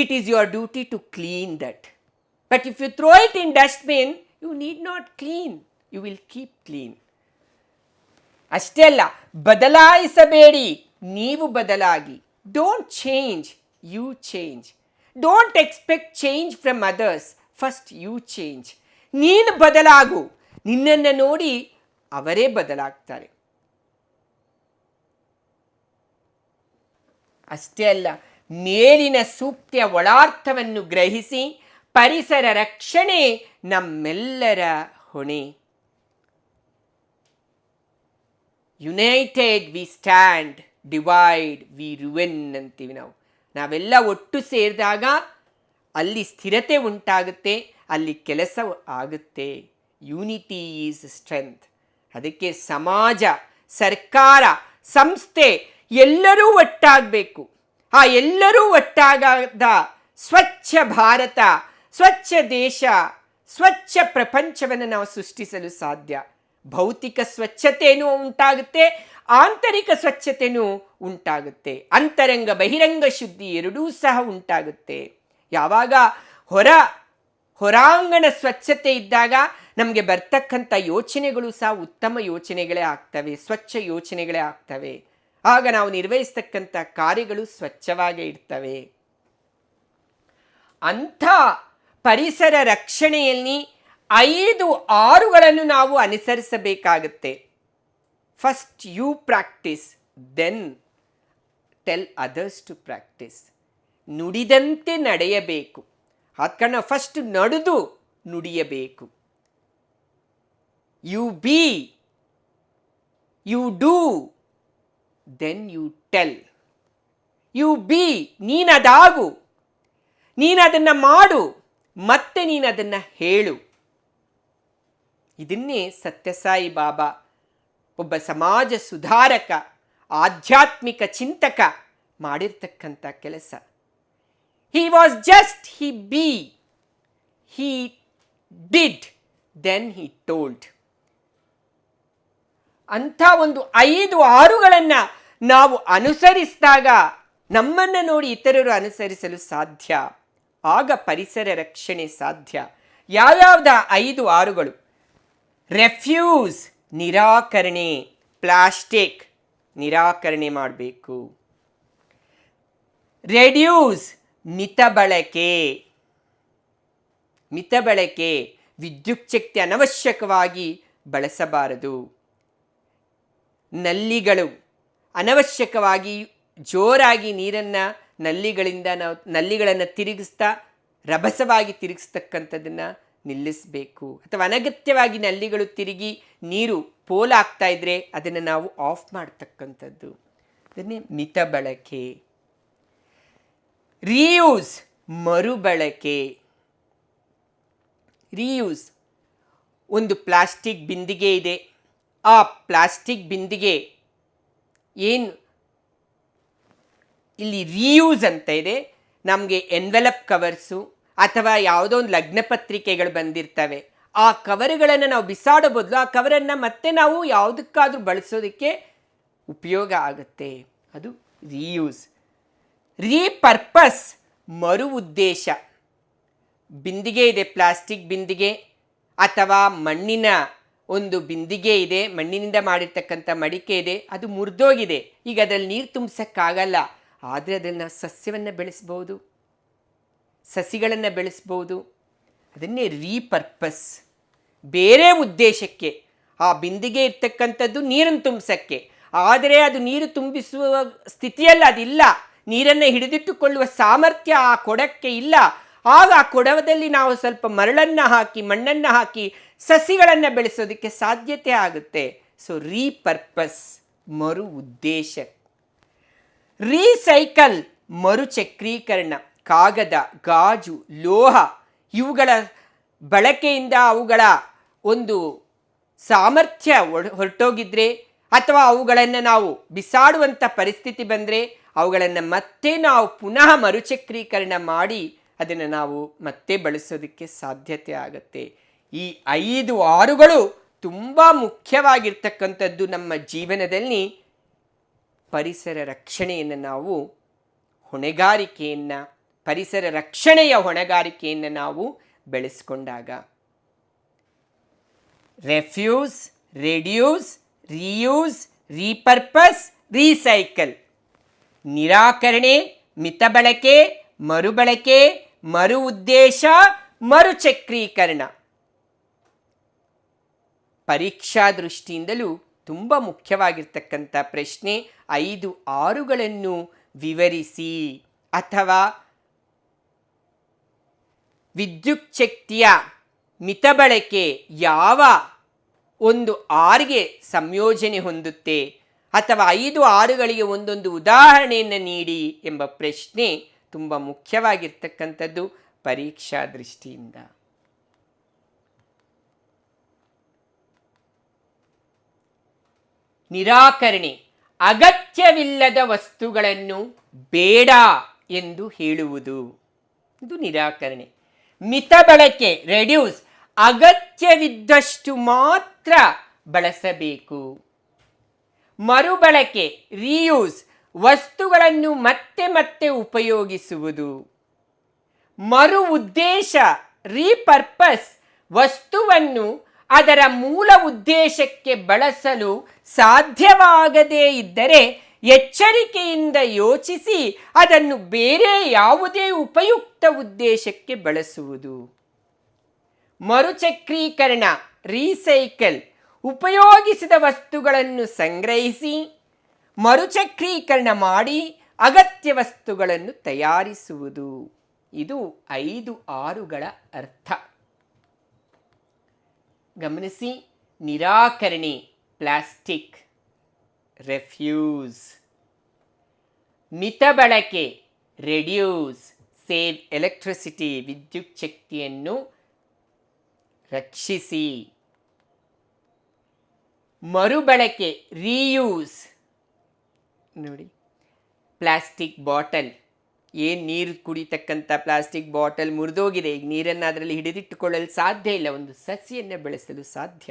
it is your duty to clean that. But if you throw it in dustbin, you need not clean, you will keep clean. ಅಷ್ಟೇ ಅಲ್ಲ, ಬದಲಾಯಿಸಬೇಡಿ, ನೀವು ಬದಲಾಗಿ. Don't change, you change. Don't expect change from others, first you change. ನೀನು ಬದಲಾಗು. ನಿನ್ನನ್ನು ನೋಡಿ ಅವರೇ ಬದಲಾಗ್ತಾರೆ. ಅಷ್ಟೇ ಅಲ್ಲ, ಮೇಲಿನ ಸೂಕ್ತಿಯ ಒಳಾರ್ಥವನ್ನು ಗ್ರಹಿಸಿ ಪರಿಸರ ರಕ್ಷಣೆ ನಮ್ಮೆಲ್ಲರ ಹೊಣೆ. United we stand, divide we ruin ಅಂತೀವಿ ನಾವು. ನಾವೆಲ್ಲ ಒಟ್ಟು ಸೇರಿದಾಗ ಅಲ್ಲಿ ಸ್ಥಿರತೆ ಉಂಟಾಗುತ್ತೆ, ಅಲ್ಲಿ ಕೆಲಸ ಆಗುತ್ತೆ. Unity is strength. ಅದಕ್ಕೆ ಸಮಾಜ, ಸರ್ಕಾರ, ಸಂಸ್ಥೆ ಎಲ್ಲರೂ ಒಟ್ಟಾಗಬೇಕು. ಆ ಎಲ್ಲರೂ ಒಟ್ಟಾಗದ ಸ್ವಚ್ಛ ಭಾರತ, ಸ್ವಚ್ಛ ದೇಶ, ಸ್ವಚ್ಛ ಪ್ರಪಂಚವನ್ನು ನಾವು ಸೃಷ್ಟಿಸಲು ಸಾಧ್ಯ. ಭೌತಿಕ ಸ್ವಚ್ಛತೆಯೂ ಉಂಟಾಗುತ್ತೆ, ಆಂತರಿಕ ಸ್ವಚ್ಛತೆಯೂ ಉಂಟಾಗುತ್ತೆ. ಅಂತರಂಗ ಬಹಿರಂಗ ಶುದ್ಧಿ ಎರಡೂ ಸಹ ಉಂಟಾಗುತ್ತೆ. ಯಾವಾಗ ಹೊರಾಂಗಣ ಸ್ವಚ್ಛತೆ ಇದ್ದಾಗ ನಮಗೆ ಬರ್ತಕ್ಕಂಥ ಯೋಚನೆಗಳು ಸಹ ಉತ್ತಮ ಯೋಚನೆಗಳೇ ಆಗ್ತವೆ, ಸ್ವಚ್ಛ ಯೋಚನೆಗಳೇ ಆಗ್ತವೆ. ಆಗ ನಾವು ನಿರ್ವಹಿಸ್ತಕ್ಕಂಥ ಕಾರ್ಯಗಳು ಸ್ವಚ್ಛವಾಗೇ ಇರ್ತವೆ. ಅಂಥ ಪರಿಸರ ರಕ್ಷಣೆಯಲ್ಲಿ 5 ಆರುಗಳನ್ನು ನಾವು ಅನುಸರಿಸಬೇಕಾಗುತ್ತೆ. First you practice, then tell others to practice. ನುಡಿದಂತೆ ನಡೆಯಬೇಕು. ಆದ ಕಾರಣ ಫಸ್ಟ್ ನಡೆದು ನುಡಿಯಬೇಕು. You be, you do, then you tell. You be, ನೀನದಾಗು, ನೀನದನ್ನು ಮಾಡು, ಮತ್ತೆ ನೀನದನ್ನು ಹೇಳು. ಇದನ್ನೇ ಸತ್ಯಸಾಯಿ ಬಾಬಾ ಒಬ್ಬ ಸಮಾಜ ಸುಧಾರಕ, ಆಧ್ಯಾತ್ಮಿಕ ಚಿಂತಕ ಮಾಡಿರ್ತಕ್ಕಂಥ ಕೆಲಸ. He was just, he be, he did, then he told. ಅಂಥ ಒಂದು 5 ಆರುಗಳನ್ನು ನಾವು ಅನುಸರಿಸಿದಾಗ ನಮ್ಮನ್ನು ನೋಡಿ ಇತರರು ಅನುಸರಿಸಲು ಸಾಧ್ಯ. ಆಗ ಪರಿಸರ ರಕ್ಷಣೆ ಸಾಧ್ಯ. ಯಾವ್ಯಾವ್ದ 5 ಆರುಗಳು? ರೆಫ್ಯೂಸ್, ನಿರಾಕರಣೆ, ಪ್ಲಾಸ್ಟಿಕ್ ನಿರಾಕರಣೆ ಮಾಡಬೇಕು. ರೆಡ್ಯೂಸ್, ಮಿತ ಬಳಕೆ. ವಿದ್ಯುತ್ ಶಕ್ತಿ ಅನವಶ್ಯಕವಾಗಿ ಬಳಸಬಾರದು. ನಲ್ಲಿಗಳು, ಅನವಶ್ಯಕವಾಗಿ ಜೋರಾಗಿ ನೀರನ್ನು ನಲ್ಲಿಗಳನ್ನು ತಿರುಗಿಸ್ತಾ ರಭಸವಾಗಿ ತಿರುಗಿಸ್ತಕ್ಕಂಥದ್ದನ್ನು ನಿಲ್ಲಿಸಬೇಕು. ಅಥವಾ ಅನಗತ್ಯವಾಗಿ ನಲ್ಲಿಗಳು ತಿರುಗಿ ನೀರು ಪೋಲಾಗ್ತಾ ಇದ್ದರೆ ಅದನ್ನು ನಾವು ಆಫ್ ಮಾಡ್ತಕ್ಕಂಥದ್ದು, ಅದನ್ನೇ ಮಿತ ಬಳಕೆ. ರೀಯೂಸ್, ಮರುಬಳಕೆ. ರೀಯೂಸ್, ಒಂದು ಪ್ಲಾಸ್ಟಿಕ್ ಬಿಂದಿಗೆ ಇದೆ. ಆ ಪ್ಲಾಸ್ಟಿಕ್ ಬಿಂದಿಗೆ ಏನು ಇಲ್ಲಿ ರೀಯೂಸ್ ಅಂತ ಇದೆ. ನಮಗೆ ಎನ್ವೆಲಪ್ ಕವರ್ಸು ಅಥವಾ ಯಾವುದೋ ಒಂದು ಲಗ್ನ ಪತ್ರಿಕೆಗಳು ಬಂದಿರ್ತವೆ, ಆ ಕವರ್ಗಳನ್ನು ನಾವು ಬಿಸಾಡೋ ಬದಲು ಆ ಕವರನ್ನು ಮತ್ತೆ ನಾವು ಯಾವುದಕ್ಕಾದ್ರೂ ಬಳಸೋದಕ್ಕೆ ಉಪಯೋಗ ಆಗುತ್ತೆ. ಅದು ರೀಯೂಸ್. ರೀಪರ್ಪಸ್, ಮರು ಉದ್ದೇಶ. ಬಿಂದಿಗೆ ಇದೆ, ಪ್ಲಾಸ್ಟಿಕ್ ಬಿಂದಿಗೆ ಅಥವಾ ಮಣ್ಣಿನ ಒಂದು ಬಿಂದಿಗೆ ಇದೆ, ಮಣ್ಣಿನಿಂದ ಮಾಡಿರ್ತಕ್ಕಂಥ ಮಡಿಕೆ ಇದೆ, ಅದು ಮುರಿದೋಗಿದೆ. ಈಗ ಅದರಲ್ಲಿ ನೀರು ತುಂಬಿಸೋಕ್ಕಾಗಲ್ಲ, ಆದರೆ ಅದನ್ನು ಸಸ್ಯವನ್ನು ಬೆಳೆಸ್ಬೋದು, ಸಸಿಗಳನ್ನು ಬೆಳೆಸ್ಬೋದು. ಅದನ್ನೇ ರೀಪರ್ಪಸ್. ಬೇರೆ ಉದ್ದೇಶಕ್ಕೆ ಆ ಬಿಂದಿಗೆ ಇರ್ತಕ್ಕಂಥದ್ದು ನೀರನ್ನು ತುಂಬಿಸೋಕ್ಕೆ, ಆದರೆ ಅದು ನೀರು ತುಂಬಿಸುವ ಸ್ಥಿತಿಯಲ್ಲಿ ಅದಿಲ್ಲ, ನೀರನ್ನು ಹಿಡಿದಿಟ್ಟುಕೊಳ್ಳುವ ಸಾಮರ್ಥ್ಯ ಆ ಕೊಡಕ್ಕೆ ಇಲ್ಲ. ಆಗ ಆ ಕೊಡದಲ್ಲಿ ನಾವು ಸ್ವಲ್ಪ ಮರಳನ್ನು ಹಾಕಿ, ಮಣ್ಣನ್ನು ಹಾಕಿ ಸಸಿಗಳನ್ನು ಬೆಳೆಸೋದಕ್ಕೆ ಸಾಧ್ಯತೆ ಆಗುತ್ತೆ. ಸೊ ರೀಪರ್ಪಸ್, ಮರು ಉದ್ದೇಶ. ರೀಸೈಕಲ್, ಮರುಚಕ್ರೀಕರಣ. ಕಾಗದ, ಗಾಜು, ಲೋಹ ಇವುಗಳ ಬಳಕೆಯಿಂದ ಅವುಗಳ ಒಂದು ಸಾಮರ್ಥ್ಯ ಹೊರಟೋಗಿದ್ರೆ ಅಥವಾ ಅವುಗಳನ್ನು ನಾವು ಬಿಸಾಡುವಂಥ ಪರಿಸ್ಥಿತಿ ಬಂದರೆ ಅವುಗಳನ್ನು ಮತ್ತೆ ನಾವು ಪುನಃ ಮರುಚಕ್ರೀಕರಣ ಮಾಡಿ ಅದನ್ನು ನಾವು ಮತ್ತೆ ಬಳಸೋದಕ್ಕೆ ಸಾಧ್ಯತೆ ಆಗುತ್ತೆ. ಈ 5 ಆರುಗಳು ತುಂಬ ಮುಖ್ಯವಾಗಿರ್ತಕ್ಕಂಥದ್ದು ನಮ್ಮ ಜೀವನದಲ್ಲಿ. ಪರಿಸರ ರಕ್ಷಣೆಯನ್ನು ನಾವು ಪರಿಸರ ರಕ್ಷಣೆಯ ಹೊಣೆಗಾರಿಕೆಯನ್ನು ನಾವು ಬೆಳೆಸ್ಕೊಂಡಾಗ refuse, reduce, reuse, repurpose, recycle. ನಿರಾಕರಣೆ, ಮಿತ ಬಳಕೆ, ಮರುಬಳಕೆ, ಮರು ಉದ್ದೇಶ, ಮರುಚಕ್ರೀಕರಣ. ಪರೀಕ್ಷಾ ದೃಷ್ಟಿಯಿಂದಲೂ ತುಂಬ ಮುಖ್ಯವಾಗಿರ್ತಕ್ಕಂಥ ಪ್ರಶ್ನೆ. 5 ಆರುಗಳನ್ನು ವಿವರಿಸಿ ಅಥವಾ ವಿದ್ಯುತ್ ಶಕ್ತಿಯ ಮಿತಬಳಕೆ ಯಾವ ಒಂದು ಆರ್ಗೆ ಸಂಯೋಜನೆ ಹೊಂದುತ್ತೆ ಅಥವಾ 5 ಆರುಗಳಿಗೆ ಒಂದೊಂದು ಉದಾಹರಣೆಯನ್ನು ನೀಡಿ ಎಂಬ ಪ್ರಶ್ನೆ ತುಂಬ ಮುಖ್ಯವಾಗಿರ್ತಕ್ಕಂಥದ್ದು ಪರೀಕ್ಷಾ ದೃಷ್ಟಿಯಿಂದ. ನಿರಾಕರಣೆ, ಅಗತ್ಯವಿಲ್ಲದ ವಸ್ತುಗಳನ್ನು ಬೇಡ ಎಂದು ಹೇಳುವುದು, ಇದು ನಿರಾಕರಣೆ. ಮಿತ ಬಳಕೆ, ರೆಡ್ಯೂಸ್, ಅಗತ್ಯವಿದ್ದಷ್ಟು ಮಾತ್ರ ಬಳಸಬೇಕು. ಮರುಬಳಕೆ, ರೀಯೂಸ್, ವಸ್ತುಗಳನ್ನು ಮತ್ತೆ ಮತ್ತೆ ಉಪಯೋಗಿಸುವುದು. ಮರು ಉದ್ದೇಶ, ರೀಪರ್ಪಸ್, ವಸ್ತುವನ್ನು ಅದರ ಮೂಲ ಉದ್ದೇಶಕ್ಕೆ ಬಳಸಲು ಸಾಧ್ಯವಾಗದೇ ಇದ್ದರೆ ಎಚ್ಚರಿಕೆಯಿಂದ ಯೋಚಿಸಿ ಅದನ್ನು ಬೇರೆ ಯಾವುದೇ ಉಪಯುಕ್ತ ಉದ್ದೇಶಕ್ಕೆ ಬಳಸುವುದು. ಮರುಚಕ್ರೀಕರಣ, ರೀಸೈಕಲ್, ಉಪಯೋಗಿಸಿದ ವಸ್ತುಗಳನ್ನು ಸಂಗ್ರಹಿಸಿ ಮರುಚಕ್ರೀಕರಣ ಮಾಡಿ ಅಗತ್ಯ ವಸ್ತುಗಳನ್ನು ತಯಾರಿಸುವುದು. ಇದು 5 ಆರುಗಳ ಅರ್ಥ. ಗಮನಿಸಿ, ನಿರಾಕರಣೆ ಪ್ಲಾಸ್ಟಿಕ್, ರೆಫ್ಯೂಸ್. ಮಿತ ಬಳಕೆ, ರೆಡ್ಯೂಸ್, ಸೇವ್ ಎಲೆಕ್ಟ್ರಿಸಿಟಿ, ವಿದ್ಯುತ್ ಶಕ್ತಿಯನ್ನು ರಕ್ಷಿಸಿ. ಮರುಬಳಕೆ, ರೀಯೂಸ್. ನೋಡಿ, ಪ್ಲಾಸ್ಟಿಕ್ ಬಾಟಲ್, ಏನು ನೀರು ಕುಡಿತಕ್ಕಂಥ ಪ್ಲಾಸ್ಟಿಕ್ ಬಾಟಲ್ ಮುರಿದೋಗಿದೆ, ಈಗ ನೀರನ್ನು ಅದರಲ್ಲಿ ಹಿಡಿದಿಟ್ಟುಕೊಳ್ಳಲು ಸಾಧ್ಯ ಇಲ್ಲ, ಒಂದು ಸಸಿಯನ್ನು ಬೆಳೆಸಲು ಸಾಧ್ಯ.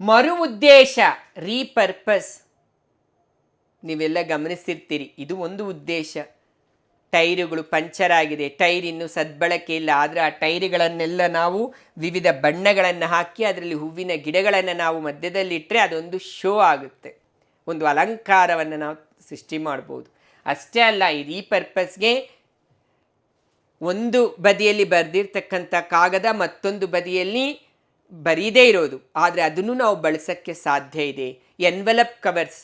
ಮರು ಉದ್ದೇಶ, ರೀಪರ್ಪಸ್. ನೀವೆಲ್ಲ ಗಮನಿಸಿರ್ತೀರಿ, ಇದು ಒಂದು ಉದ್ದೇಶ. ಟೈರುಗಳು ಪಂಚರ್ ಆಗಿದೆ, ಟೈರ್ ಇನ್ನು ಸದ್ಬಳಕೆ ಇಲ್ಲ, ಆದರೆ ಆ ಟೈರುಗಳನ್ನೆಲ್ಲ ನಾವು ವಿವಿಧ ಬಣ್ಣಗಳನ್ನು ಹಾಕಿ ಅದರಲ್ಲಿ ಹೂವಿನ ಗಿಡಗಳನ್ನು ನಾವು ಮಧ್ಯದಲ್ಲಿಟ್ಟರೆ ಅದೊಂದು ಶೋ ಆಗುತ್ತೆ, ಒಂದು ಅಲಂಕಾರವನ್ನು ನಾವು ಸೃಷ್ಟಿ ಮಾಡ್ಬೋದು. ಅಷ್ಟೇ ಅಲ್ಲ, ಈ ರೀಪರ್ಪಸ್ಗೆ ಒಂದು ಬದಿಯಲ್ಲಿ ಬರೆದಿರ್ತಕ್ಕಂಥ ಕಾಗದ ಮತ್ತೊಂದು ಬದಿಯಲ್ಲಿ ಬರೀದೇ ಇರೋದು, ಆದರೆ ಅದನ್ನು ನಾವು ಬಳಸೋಕ್ಕೆ ಸಾಧ್ಯ ಇದೆ. ಎನ್ವೆಲಪ್ ಕವರ್ಸ್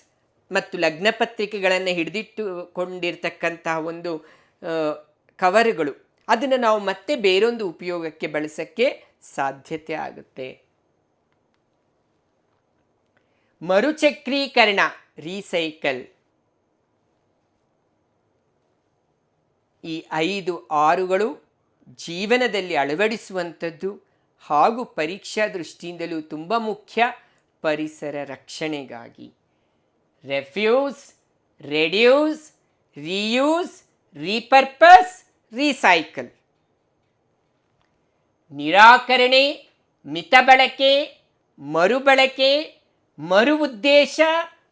ಮತ್ತು ಲಗ್ನ ಪತ್ರಿಕೆಗಳನ್ನು ಹಿಡಿದಿಟ್ಟುಕೊಂಡಿರ್ತಕ್ಕಂತಹ ಒಂದು ಕವರ್ಗಳು, ಅದನ್ನು ನಾವು ಮತ್ತೆ ಬೇರೊಂದು ಉಪಯೋಗಕ್ಕೆ ಬಳಸೋಕ್ಕೆ ಸಾಧ್ಯತೆ ಆಗುತ್ತೆ. ಮರುಚಕ್ರೀಕರಣ, ರೀಸೈಕಲ್. ಈ 5 ಆರುಗಳು ಜೀವನದಲ್ಲಿ ಅಳವಡಿಸುವಂಥದ್ದು ಹಾಗೂ ಪರೀಕ್ಷಾ ದೃಷ್ಟಿಯಿಂದಲೂ ತುಂಬ ಮುಖ್ಯ ಪರಿಸರ ರಕ್ಷಣೆಗಾಗಿ. Refuse, reduce, reuse, repurpose, recycle. ನಿರಾಕರಣೆ, ಮಿತಬಳಕೆ, ಮರುಬಳಕೆ, ಮರು ಉದ್ದೇಶ,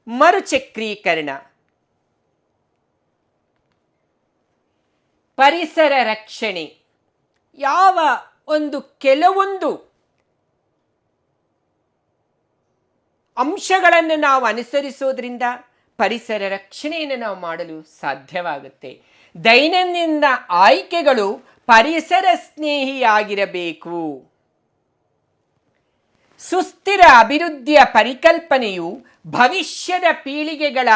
ಮರುಚಕ್ರೀಕರಣ. ಪರಿಸರ ರಕ್ಷಣೆ, ಯಾವ ಒಂದು ಕೆಲವೊಂದು ಅಂಶಗಳನ್ನು ನಾವು ಅನುಸರಿಸೋದ್ರಿಂದ ಪರಿಸರ ರಕ್ಷಣೆಯನ್ನು ನಾವು ಮಾಡಲು ಸಾಧ್ಯವಾಗುತ್ತೆ. ದೈನಂದಿನ ಆಯ್ಕೆಗಳು ಪರಿಸರ ಸ್ನೇಹಿಯಾಗಿರಬೇಕು. ಸುಸ್ಥಿರ ಅಭಿವೃದ್ಧಿಯ ಪರಿಕಲ್ಪನೆಯು ಭವಿಷ್ಯದ ಪೀಳಿಗೆಗಳ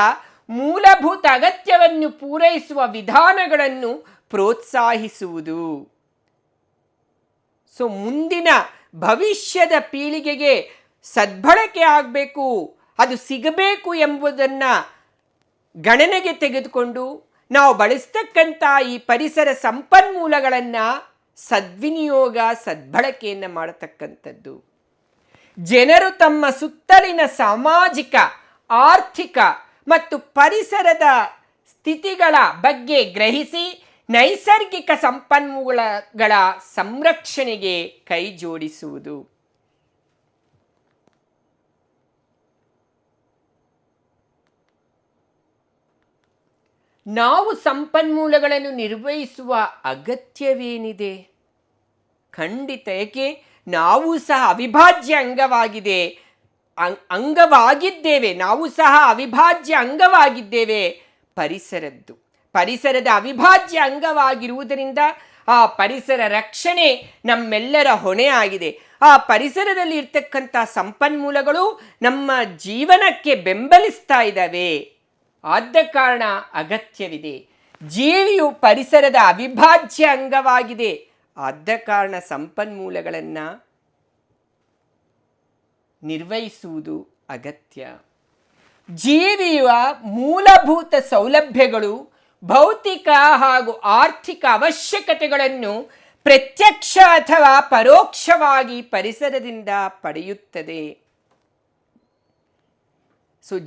ಮೂಲಭೂತ ಅಗತ್ಯವನ್ನು ಪೂರೈಸುವ ವಿಧಾನಗಳನ್ನು ಪ್ರೋತ್ಸಾಹಿಸುವುದು. ಸೊ ಮುಂದಿನ ಭವಿಷ್ಯದ ಪೀಳಿಗೆಗೆ ಸದ್ಬಳಕೆ ಆಗಬೇಕು, ಅದು ಸಿಗಬೇಕು ಎಂಬುದನ್ನು ಗಣನೆಗೆ ತೆಗೆದುಕೊಂಡು ನಾವು ಬಳಸ್ತಕ್ಕಂಥ ಈ ಪರಿಸರ ಸಂಪನ್ಮೂಲಗಳನ್ನು ಸದ್ವಿನಿಯೋಗ, ಸದ್ಬಳಕೆಯನ್ನು ಮಾಡತಕ್ಕಂಥದ್ದು. ಜನರು ತಮ್ಮ ಸುತ್ತಲಿನ ಸಾಮಾಜಿಕ, ಆರ್ಥಿಕ ಮತ್ತು ಪರಿಸರದ ಸ್ಥಿತಿಗಳ ಬಗ್ಗೆ ಗ್ರಹಿಸಿ ನೈಸರ್ಗಿಕ ಸಂಪನ್ಮೂಲಗಳ ಸಂರಕ್ಷಣೆಗೆ ಕೈ ಜೋಡಿಸುವುದು. ನಾವು ಸಂಪನ್ಮೂಲಗಳನ್ನು ನಿರ್ವಹಿಸುವ ಅಗತ್ಯವೇನಿದೆ? ಖಂಡಿತ, ಏಕೆ ನಾವು ಸಹ ಅವಿಭಾಜ್ಯ ಅಂಗವಾಗಿದ್ದೇವೆ. ನಾವು ಸಹ ಅವಿಭಾಜ್ಯ ಅಂಗವಾಗಿದ್ದೇವೆ ಪರಿಸರದ್ದು. ಪರಿಸರದ ಅವಿಭಾಜ್ಯ ಅಂಗವಾಗಿರುವುದರಿಂದ ಆ ಪರಿಸರ ರಕ್ಷಣೆ ನಮ್ಮೆಲ್ಲರ ಹೊಣೆ ಆಗಿದೆ. ಆ ಪರಿಸರದಲ್ಲಿ ಇರ್ತಕ್ಕಂಥ ಸಂಪನ್ಮೂಲಗಳು ನಮ್ಮ ಜೀವನಕ್ಕೆ ಬೆಂಬಲಿಸ್ತಾ ಇದ್ದಾವೆ. ಆದ ಕಾರಣ ಅಗತ್ಯವಿದೆ. ಜೀವಿಯು ಪರಿಸರದ ಅವಿಭಾಜ್ಯ ಅಂಗವಾಗಿದೆ. ಆದ ಕಾರಣ ಸಂಪನ್ಮೂಲಗಳನ್ನು ನಿರ್ವಹಿಸುವುದು ಅಗತ್ಯ. ಜೀವಿಯ ಮೂಲಭೂತ ಸೌಲಭ್ಯಗಳು ಭೌತಿಕ ಹಾಗೂ ಆರ್ಥಿಕ ಅವಶ್ಯಕತೆಗಳನ್ನು ಪ್ರತ್ಯಕ್ಷ ಅಥವಾ ಪರೋಕ್ಷವಾಗಿ ಪರಿಸರದಿಂದ ಪಡೆಯುತ್ತದೆ.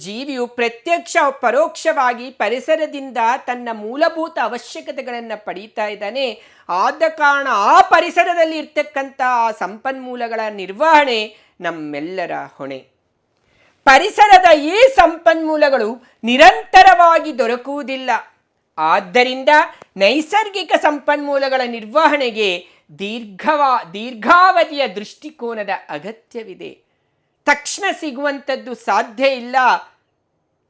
ಜೀವಿಯು ಪ್ರತ್ಯಕ್ಷ ಪರೋಕ್ಷವಾಗಿ ಪರಿಸರದಿಂದ ತನ್ನ ಮೂಲಭೂತ ಅವಶ್ಯಕತೆಗಳನ್ನು ಪಡೀತಾ ಇದ್ದಾನೆ. ಆದ ಕಾರಣ ಆ ಪರಿಸರದಲ್ಲಿ ಇರ್ತಕ್ಕಂಥ ಸಂಪನ್ಮೂಲಗಳ ನಿರ್ವಹಣೆ ನಮ್ಮೆಲ್ಲರ ಹೊಣೆ. ಪರಿಸರದ ಈ ಸಂಪನ್ಮೂಲಗಳು ನಿರಂತರವಾಗಿ ದೊರಕುವುದಿಲ್ಲ. ಆದ್ದರಿಂದ ನೈಸರ್ಗಿಕ ಸಂಪನ್ಮೂಲಗಳ ನಿರ್ವಹಣೆಗೆ ದೀರ್ಘಾವಧಿಯ ದೃಷ್ಟಿಕೋನದ ಅಗತ್ಯವಿದೆ. ತಕ್ಷಣ ಸಿಗುವಂಥದ್ದು ಸಾಧ್ಯ ಇಲ್ಲ.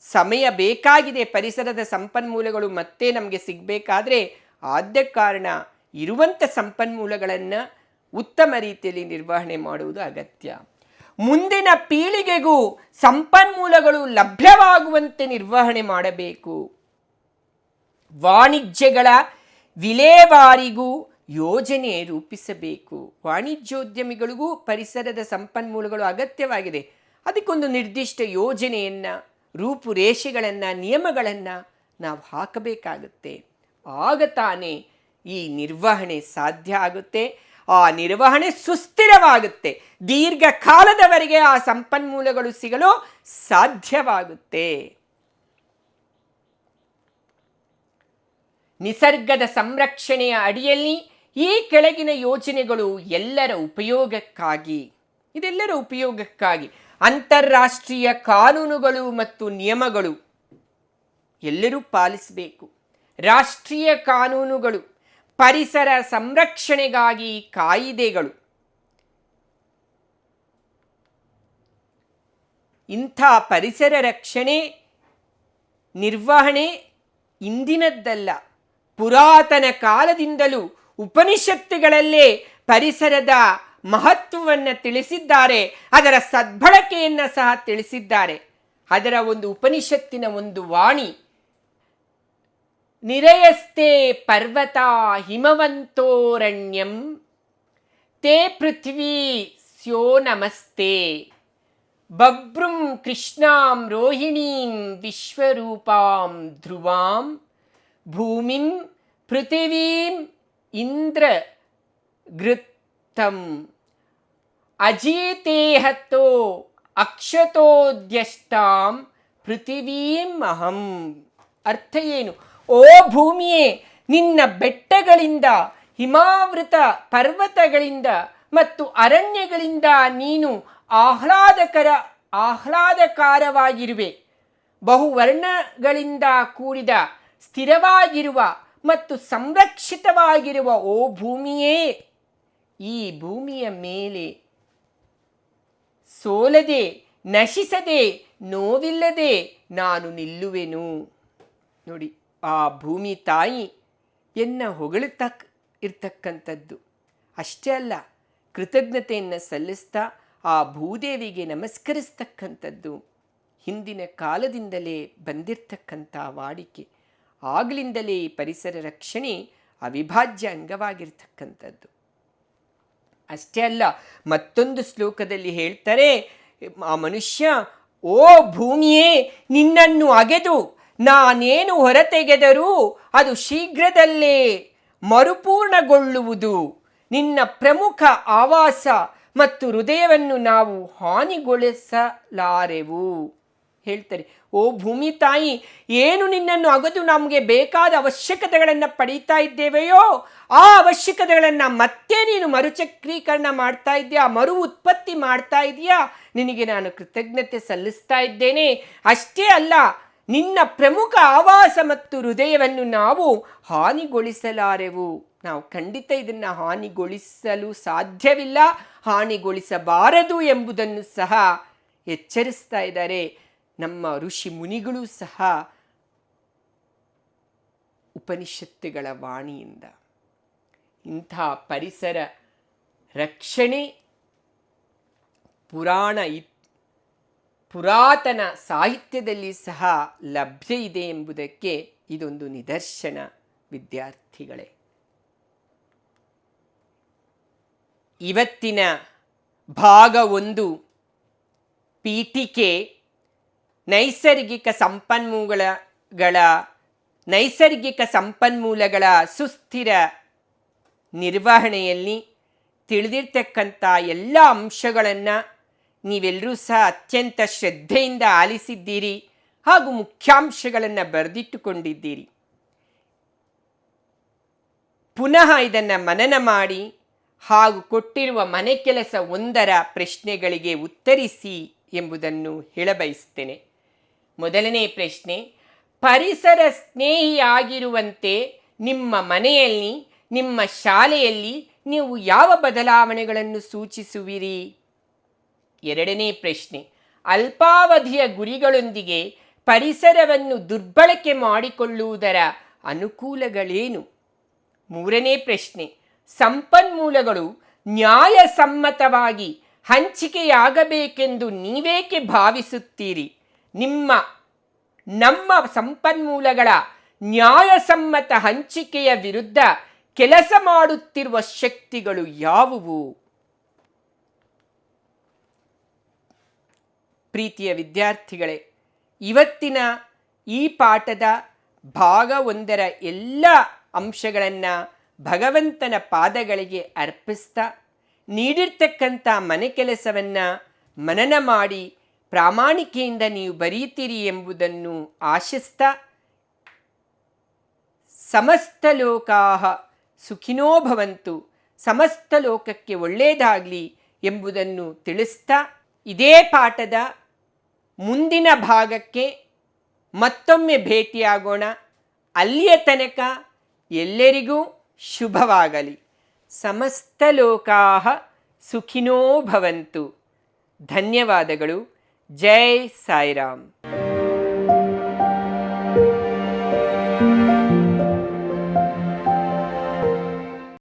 ಸಮಯ ಬೇಕಾಗಿದೆ ಪರಿಸರದ ಸಂಪನ್ಮೂಲಗಳು ಮತ್ತೆ ನಮಗೆ ಸಿಗಬೇಕಾದ್ರೆ. ಆದ ಕಾರಣ ಇರುವಂಥ ಸಂಪನ್ಮೂಲಗಳನ್ನು ಉತ್ತಮ ರೀತಿಯಲ್ಲಿ ನಿರ್ವಹಣೆ ಮಾಡುವುದು ಅಗತ್ಯ. ಮುಂದಿನ ಪೀಳಿಗೆಗೂ ಸಂಪನ್ಮೂಲಗಳು ಲಭ್ಯವಾಗುವಂತೆ ನಿರ್ವಹಣೆ ಮಾಡಬೇಕು. ವಾಣಿಜ್ಯಗಳ ವಿಲೇವಾರಿಗೂ ಯೋಜನೆ ರೂಪಿಸಬೇಕು. ವಾಣಿಜ್ಯೋದ್ಯಮಿಗಳಿಗೂ ಪರಿಸರದ ಸಂಪನ್ಮೂಲಗಳು ಅಗತ್ಯವಾಗಿದೆ. ಅದಕ್ಕೊಂದು ನಿರ್ದಿಷ್ಟ ಯೋಜನೆಯನ್ನು, ರೂಪುರೇಷೆಗಳನ್ನು, ನಿಯಮಗಳನ್ನು ನಾವು ಹಾಕಬೇಕಾಗುತ್ತೆ. ಆಗ ತಾನೇ ಈ ನಿರ್ವಹಣೆ ಸಾಧ್ಯ ಆಗುತ್ತೆ. ಆ ನಿರ್ವಹಣೆ ಸುಸ್ಥಿರವಾಗುತ್ತೆ. ದೀರ್ಘಕಾಲದವರೆಗೆ ಆ ಸಂಪನ್ಮೂಲಗಳು ಸಿಗಲು ಸಾಧ್ಯವಾಗುತ್ತೆ. ನಿಸರ್ಗದ ಸಂರಕ್ಷಣೆಯ ಅಡಿಯಲ್ಲಿ ಈ ಕೆಳಗಿನ ಯೋಜನೆಗಳು ಎಲ್ಲರ ಉಪಯೋಗಕ್ಕಾಗಿ ಅಂತಾರಾಷ್ಟ್ರೀಯ ಕಾನೂನುಗಳು ಮತ್ತು ನಿಯಮಗಳು ಎಲ್ಲರೂ ಪಾಲಿಸಬೇಕು. ರಾಷ್ಟ್ರೀಯ ಕಾನೂನುಗಳು, ಪರಿಸರ ಸಂರಕ್ಷಣೆಗಾಗಿ ಕಾಯಿದೆಗಳು, ಇಂಥ ಪರಿಸರ ರಕ್ಷಣೆ ನಿರ್ವಹಣೆ ಇಂದಿನದ್ದಲ್ಲ. ಪುರಾತನ ಕಾಲದಿಂದಲೂ ಉಪನಿಷತ್ತುಗಳಲ್ಲೇ ಪರಿಸರದ ಮಹತ್ವವನ್ನು ತಿಳಿಸಿದ್ದಾರೆ. ಅದರ ಸದ್ಬಳಕೆಯನ್ನು ಸಹ ತಿಳಿಸಿದ್ದಾರೆ. ಅದರ ಒಂದು ಉಪನಿಷತ್ತಿನ ಒಂದು ವಾಣಿ, ನಿರಯಸ್ತೆ ಪರ್ವತ ಹಿಮವಂತೋರಣ್ಯಂ ತೇ ಪೃಥ್ವೀ ಸ್ಯೋ ನಮಸ್ತೆ ಬಭ್ರುಂ ಕೃಷ್ಣಾಂ ರೋಹಿಣೀಂ ವಿಶ್ವರೂಪಾಂ ಧ್ರುವಾಂ ಭೂಮಿಂ ಪೃಥಿವೀಂ ಇಂದ್ರ ಗೃತ್ತಂ ಅಜೀತೇಹತ್ತೋ ಅಕ್ಷತೋದ್ಯಷ್ಟಾಂ ಪೃಥಿವೀಂ ಅಹಂ. ಅರ್ಥ ಏನು? ಓ ಭೂಮಿಯೇ, ನಿನ್ನ ಬೆಟ್ಟಗಳಿಂದ, ಹಿಮಾವೃತ ಪರ್ವತಗಳಿಂದ ಮತ್ತು ಅರಣ್ಯಗಳಿಂದ ನೀನು ಆಹ್ಲಾದಕಾರವಾಗಿರುವೆ. ಬಹುವರ್ಣಗಳಿಂದ ಕೂಡಿದ ಸ್ಥಿರವಾಗಿರುವ ಮತ್ತು ಸಂರಕ್ಷಿತವಾಗಿರುವ ಓ ಭೂಮಿಯೇ, ಈ ಭೂಮಿಯ ಮೇಲೆ ಸೋಲದೆ, ನಶಿಸದೆ, ನೋವಿಲ್ಲದೆ ನಾನು ನಿಲ್ಲುವೆನು. ನೋಡಿ, ಆ ಭೂಮಿ ತಾಯಿ ಇರ್ತಕ್ಕಂಥದ್ದು ಅಷ್ಟೇ ಅಲ್ಲ, ಕೃತಜ್ಞತೆಯನ್ನು ಸಲ್ಲಿಸ್ತಾ ಆ ಭೂದೇವಿಗೆ ನಮಸ್ಕರಿಸ್ತಕ್ಕಂಥದ್ದು ಹಿಂದಿನ ಕಾಲದಿಂದಲೇ ಬಂದಿರತಕ್ಕಂಥ ವಾಡಿಕೆ. ಆಗಲಿಂದಲೇ ಈ ಪರಿಸರ ರಕ್ಷಣೆ ಅವಿಭಾಜ್ಯ ಅಂಗವಾಗಿರ್ತಕ್ಕಂಥದ್ದು. ಅಷ್ಟೇ ಅಲ್ಲ, ಮತ್ತೊಂದು ಶ್ಲೋಕದಲ್ಲಿ ಹೇಳ್ತಾರೆ, ಆ ಮನುಷ್ಯ, ಓ ಭೂಮಿಯೇ, ನಿನ್ನನ್ನು ಅಗೆದು ನಾನೇನು ಹೊರತೆಗೆದರೂ ಅದು ಶೀಘ್ರದಲ್ಲೇ ಮರುಪೂರ್ಣಗೊಳ್ಳುವುದು. ನಿನ್ನ ಪ್ರಮುಖ ಆವಾಸ ಮತ್ತು ಹೃದಯವನ್ನು ನಾವು ಹಾನಿಗೊಳಿಸಲಾರೆವು. ಹೇಳ್ತಾರೆ, ಓ ಭೂಮಿ ತಾಯಿ, ಏನು ನಿನ್ನನ್ನು ಅಗದು ನಮಗೆ ಬೇಕಾದ ಅವಶ್ಯಕತೆಗಳನ್ನು ಪಡೀತಾ ಇದ್ದೇವೆಯೋ ಆ ಅವಶ್ಯಕತೆಗಳನ್ನು ಮತ್ತೆ ನೀನು ಮರುಚಕ್ರೀಕರಣ ಮಾಡ್ತಾ ಇದೆಯಾ, ಮರು ಉತ್ಪತ್ತಿ ಮಾಡ್ತಾ ಇದೆಯಾ, ನಿನಗೆ ನಾನು ಕೃತಜ್ಞತೆ ಸಲ್ಲಿಸ್ತಾ ಇದ್ದೇನೆ. ಅಷ್ಟೇ ಅಲ್ಲ, ನಿನ್ನ ಪ್ರಮುಖ ಆವಾಸ ಮತ್ತು ಹೃದಯವನ್ನು ನಾವು ಹಾನಿಗೊಳಿಸಲಾರೆವು. ನಾವು ಖಂಡಿತ ಇದನ್ನು ಹಾನಿಗೊಳಿಸಲು ಸಾಧ್ಯವಿಲ್ಲ, ಹಾನಿಗೊಳಿಸಬಾರದು ಎಂಬುದನ್ನು ಸಹ ಎಚ್ಚರಿಸ್ತಾ ಇದ್ದಾರೆ ನಮ್ಮ ಋಷಿ ಮುನಿಗಳು ಸಹ ಉಪನಿಷತ್ತುಗಳ ವಾಣಿಯಿಂದ. ಇಂಥ ಪರಿಸರ ರಕ್ಷಣೆ ಪುರಾತನ ಸಾಹಿತ್ಯದಲ್ಲಿ ಸಹ ಲಭ್ಯ ಇದೆ ಎಂಬುದಕ್ಕೆ ಇದೊಂದು ನಿದರ್ಶನ ವಿದ್ಯಾರ್ಥಿಗಳೇ. ಇವತ್ತಿನ ಭಾಗ 1 ಪೀಠಿಕೆ ನೈಸರ್ಗಿಕ ಸಂಪನ್ಮೂಲಗಳ ಸುಸ್ಥಿರ ನಿರ್ವಹಣೆಯಲ್ಲಿ ತಿಳಿದಿರ್ತಕ್ಕಂಥ ಎಲ್ಲ ಅಂಶಗಳನ್ನು ನೀವೆಲ್ಲರೂ ಸಹ ಅತ್ಯಂತ ಶ್ರದ್ಧೆಯಿಂದ ಆಲಿಸಿದ್ದೀರಿ ಹಾಗೂ ಮುಖ್ಯಾಂಶಗಳನ್ನು ಬರೆದಿಟ್ಟುಕೊಂಡಿದ್ದೀರಿ. ಪುನಃ ಇದನ್ನು ಮನನ ಮಾಡಿ ಹಾಗೂ ಕೊಟ್ಟಿರುವ ಮನೆ ಕೆಲಸ 1ರ ಪ್ರಶ್ನೆಗಳಿಗೆ ಉತ್ತರಿಸಿ ಎಂಬುದನ್ನು ಹೇಳಬಯಸ್ತೇನೆ. ಮೊದಲನೇ ಪ್ರಶ್ನೆ, ಪರಿಸರ ಸ್ನೇಹಿಯಾಗಿರುವಂತೆ ನಿಮ್ಮ ಮನೆಯಲ್ಲಿ, ನಿಮ್ಮ ಶಾಲೆಯಲ್ಲಿ ನೀವು ಯಾವ ಬದಲಾವಣೆಗಳನ್ನು ಸೂಚಿಸುವಿರಿ? ಎರಡನೇ ಪ್ರಶ್ನೆ, ಅಲ್ಪಾವಧಿಯ ಗುರಿಗಳೊಂದಿಗೆ ಪರಿಸರವನ್ನು ದುರ್ಬಳಕೆ ಮಾಡಿಕೊಳ್ಳುವುದರ ಅನುಕೂಲಗಳೇನು? ಮೂರನೇ ಪ್ರಶ್ನೆ, ಸಂಪನ್ಮೂಲಗಳು ನ್ಯಾಯಸಮ್ಮತವಾಗಿ ಹಂಚಿಕೆಯಾಗಬೇಕೆಂದು ನೀವೇಕೆ ಭಾವಿಸುತ್ತೀರಿ? ನಮ್ಮ ಸಂಪನ್ಮೂಲಗಳ ನ್ಯಾಯಸಮ್ಮತ ಹಂಚಿಕೆಯ ವಿರುದ್ಧ ಕೆಲಸ ಮಾಡುತ್ತಿರುವ ಶಕ್ತಿಗಳು ಯಾವುವು? ಪ್ರೀತಿಯ ವಿದ್ಯಾರ್ಥಿಗಳೇ, ಇವತ್ತಿನ ಈ ಪಾಠದ ಭಾಗ 1ರ ಎಲ್ಲ ಅಂಶಗಳನ್ನು ಭಗವಂತನ ಪಾದಗಳಿಗೆ ಅರ್ಪಿಸ್ತಾ ನೀಡಿರ್ತಕ್ಕಂಥ ಮನೆ ಕೆಲಸವನ್ನು ಮನನ ಮಾಡಿ ಪ್ರಾಮಾಣಿಕೆಯಿಂದ ನೀವು ಬರೀತೀರಿ ಎಂಬುದನ್ನು ಆಶಿಸ್ತಾ, ಸಮಸ್ತ ಲೋಕಾಃ ಸುಖಿನೋ ಭವಂತು, ಸಮಸ್ತ ಲೋಕಕ್ಕೆ ಒಳ್ಳೆಯದಾಗಲಿ ಎಂಬುದನ್ನು ತಿಳಿಸ್ತಾ ಇದೇ ಪಾಠದ ಮುಂದಿನ ಭಾಗಕ್ಕೆ ಮತ್ತೊಮ್ಮೆ ಭೇಟಿಯಾಗೋಣ. ಅಲ್ಲಿಯ ತನಕ ಎಲ್ಲರಿಗೂ ಶುಭವಾಗಲಿ. ಸಮಸ್ತ ಲೋಕಾಃ ಸುಖಿನೋ ಭವಂತು. ಧನ್ಯವಾದಗಳು. ಜೈ ಸಾಯಿರಾಮ್.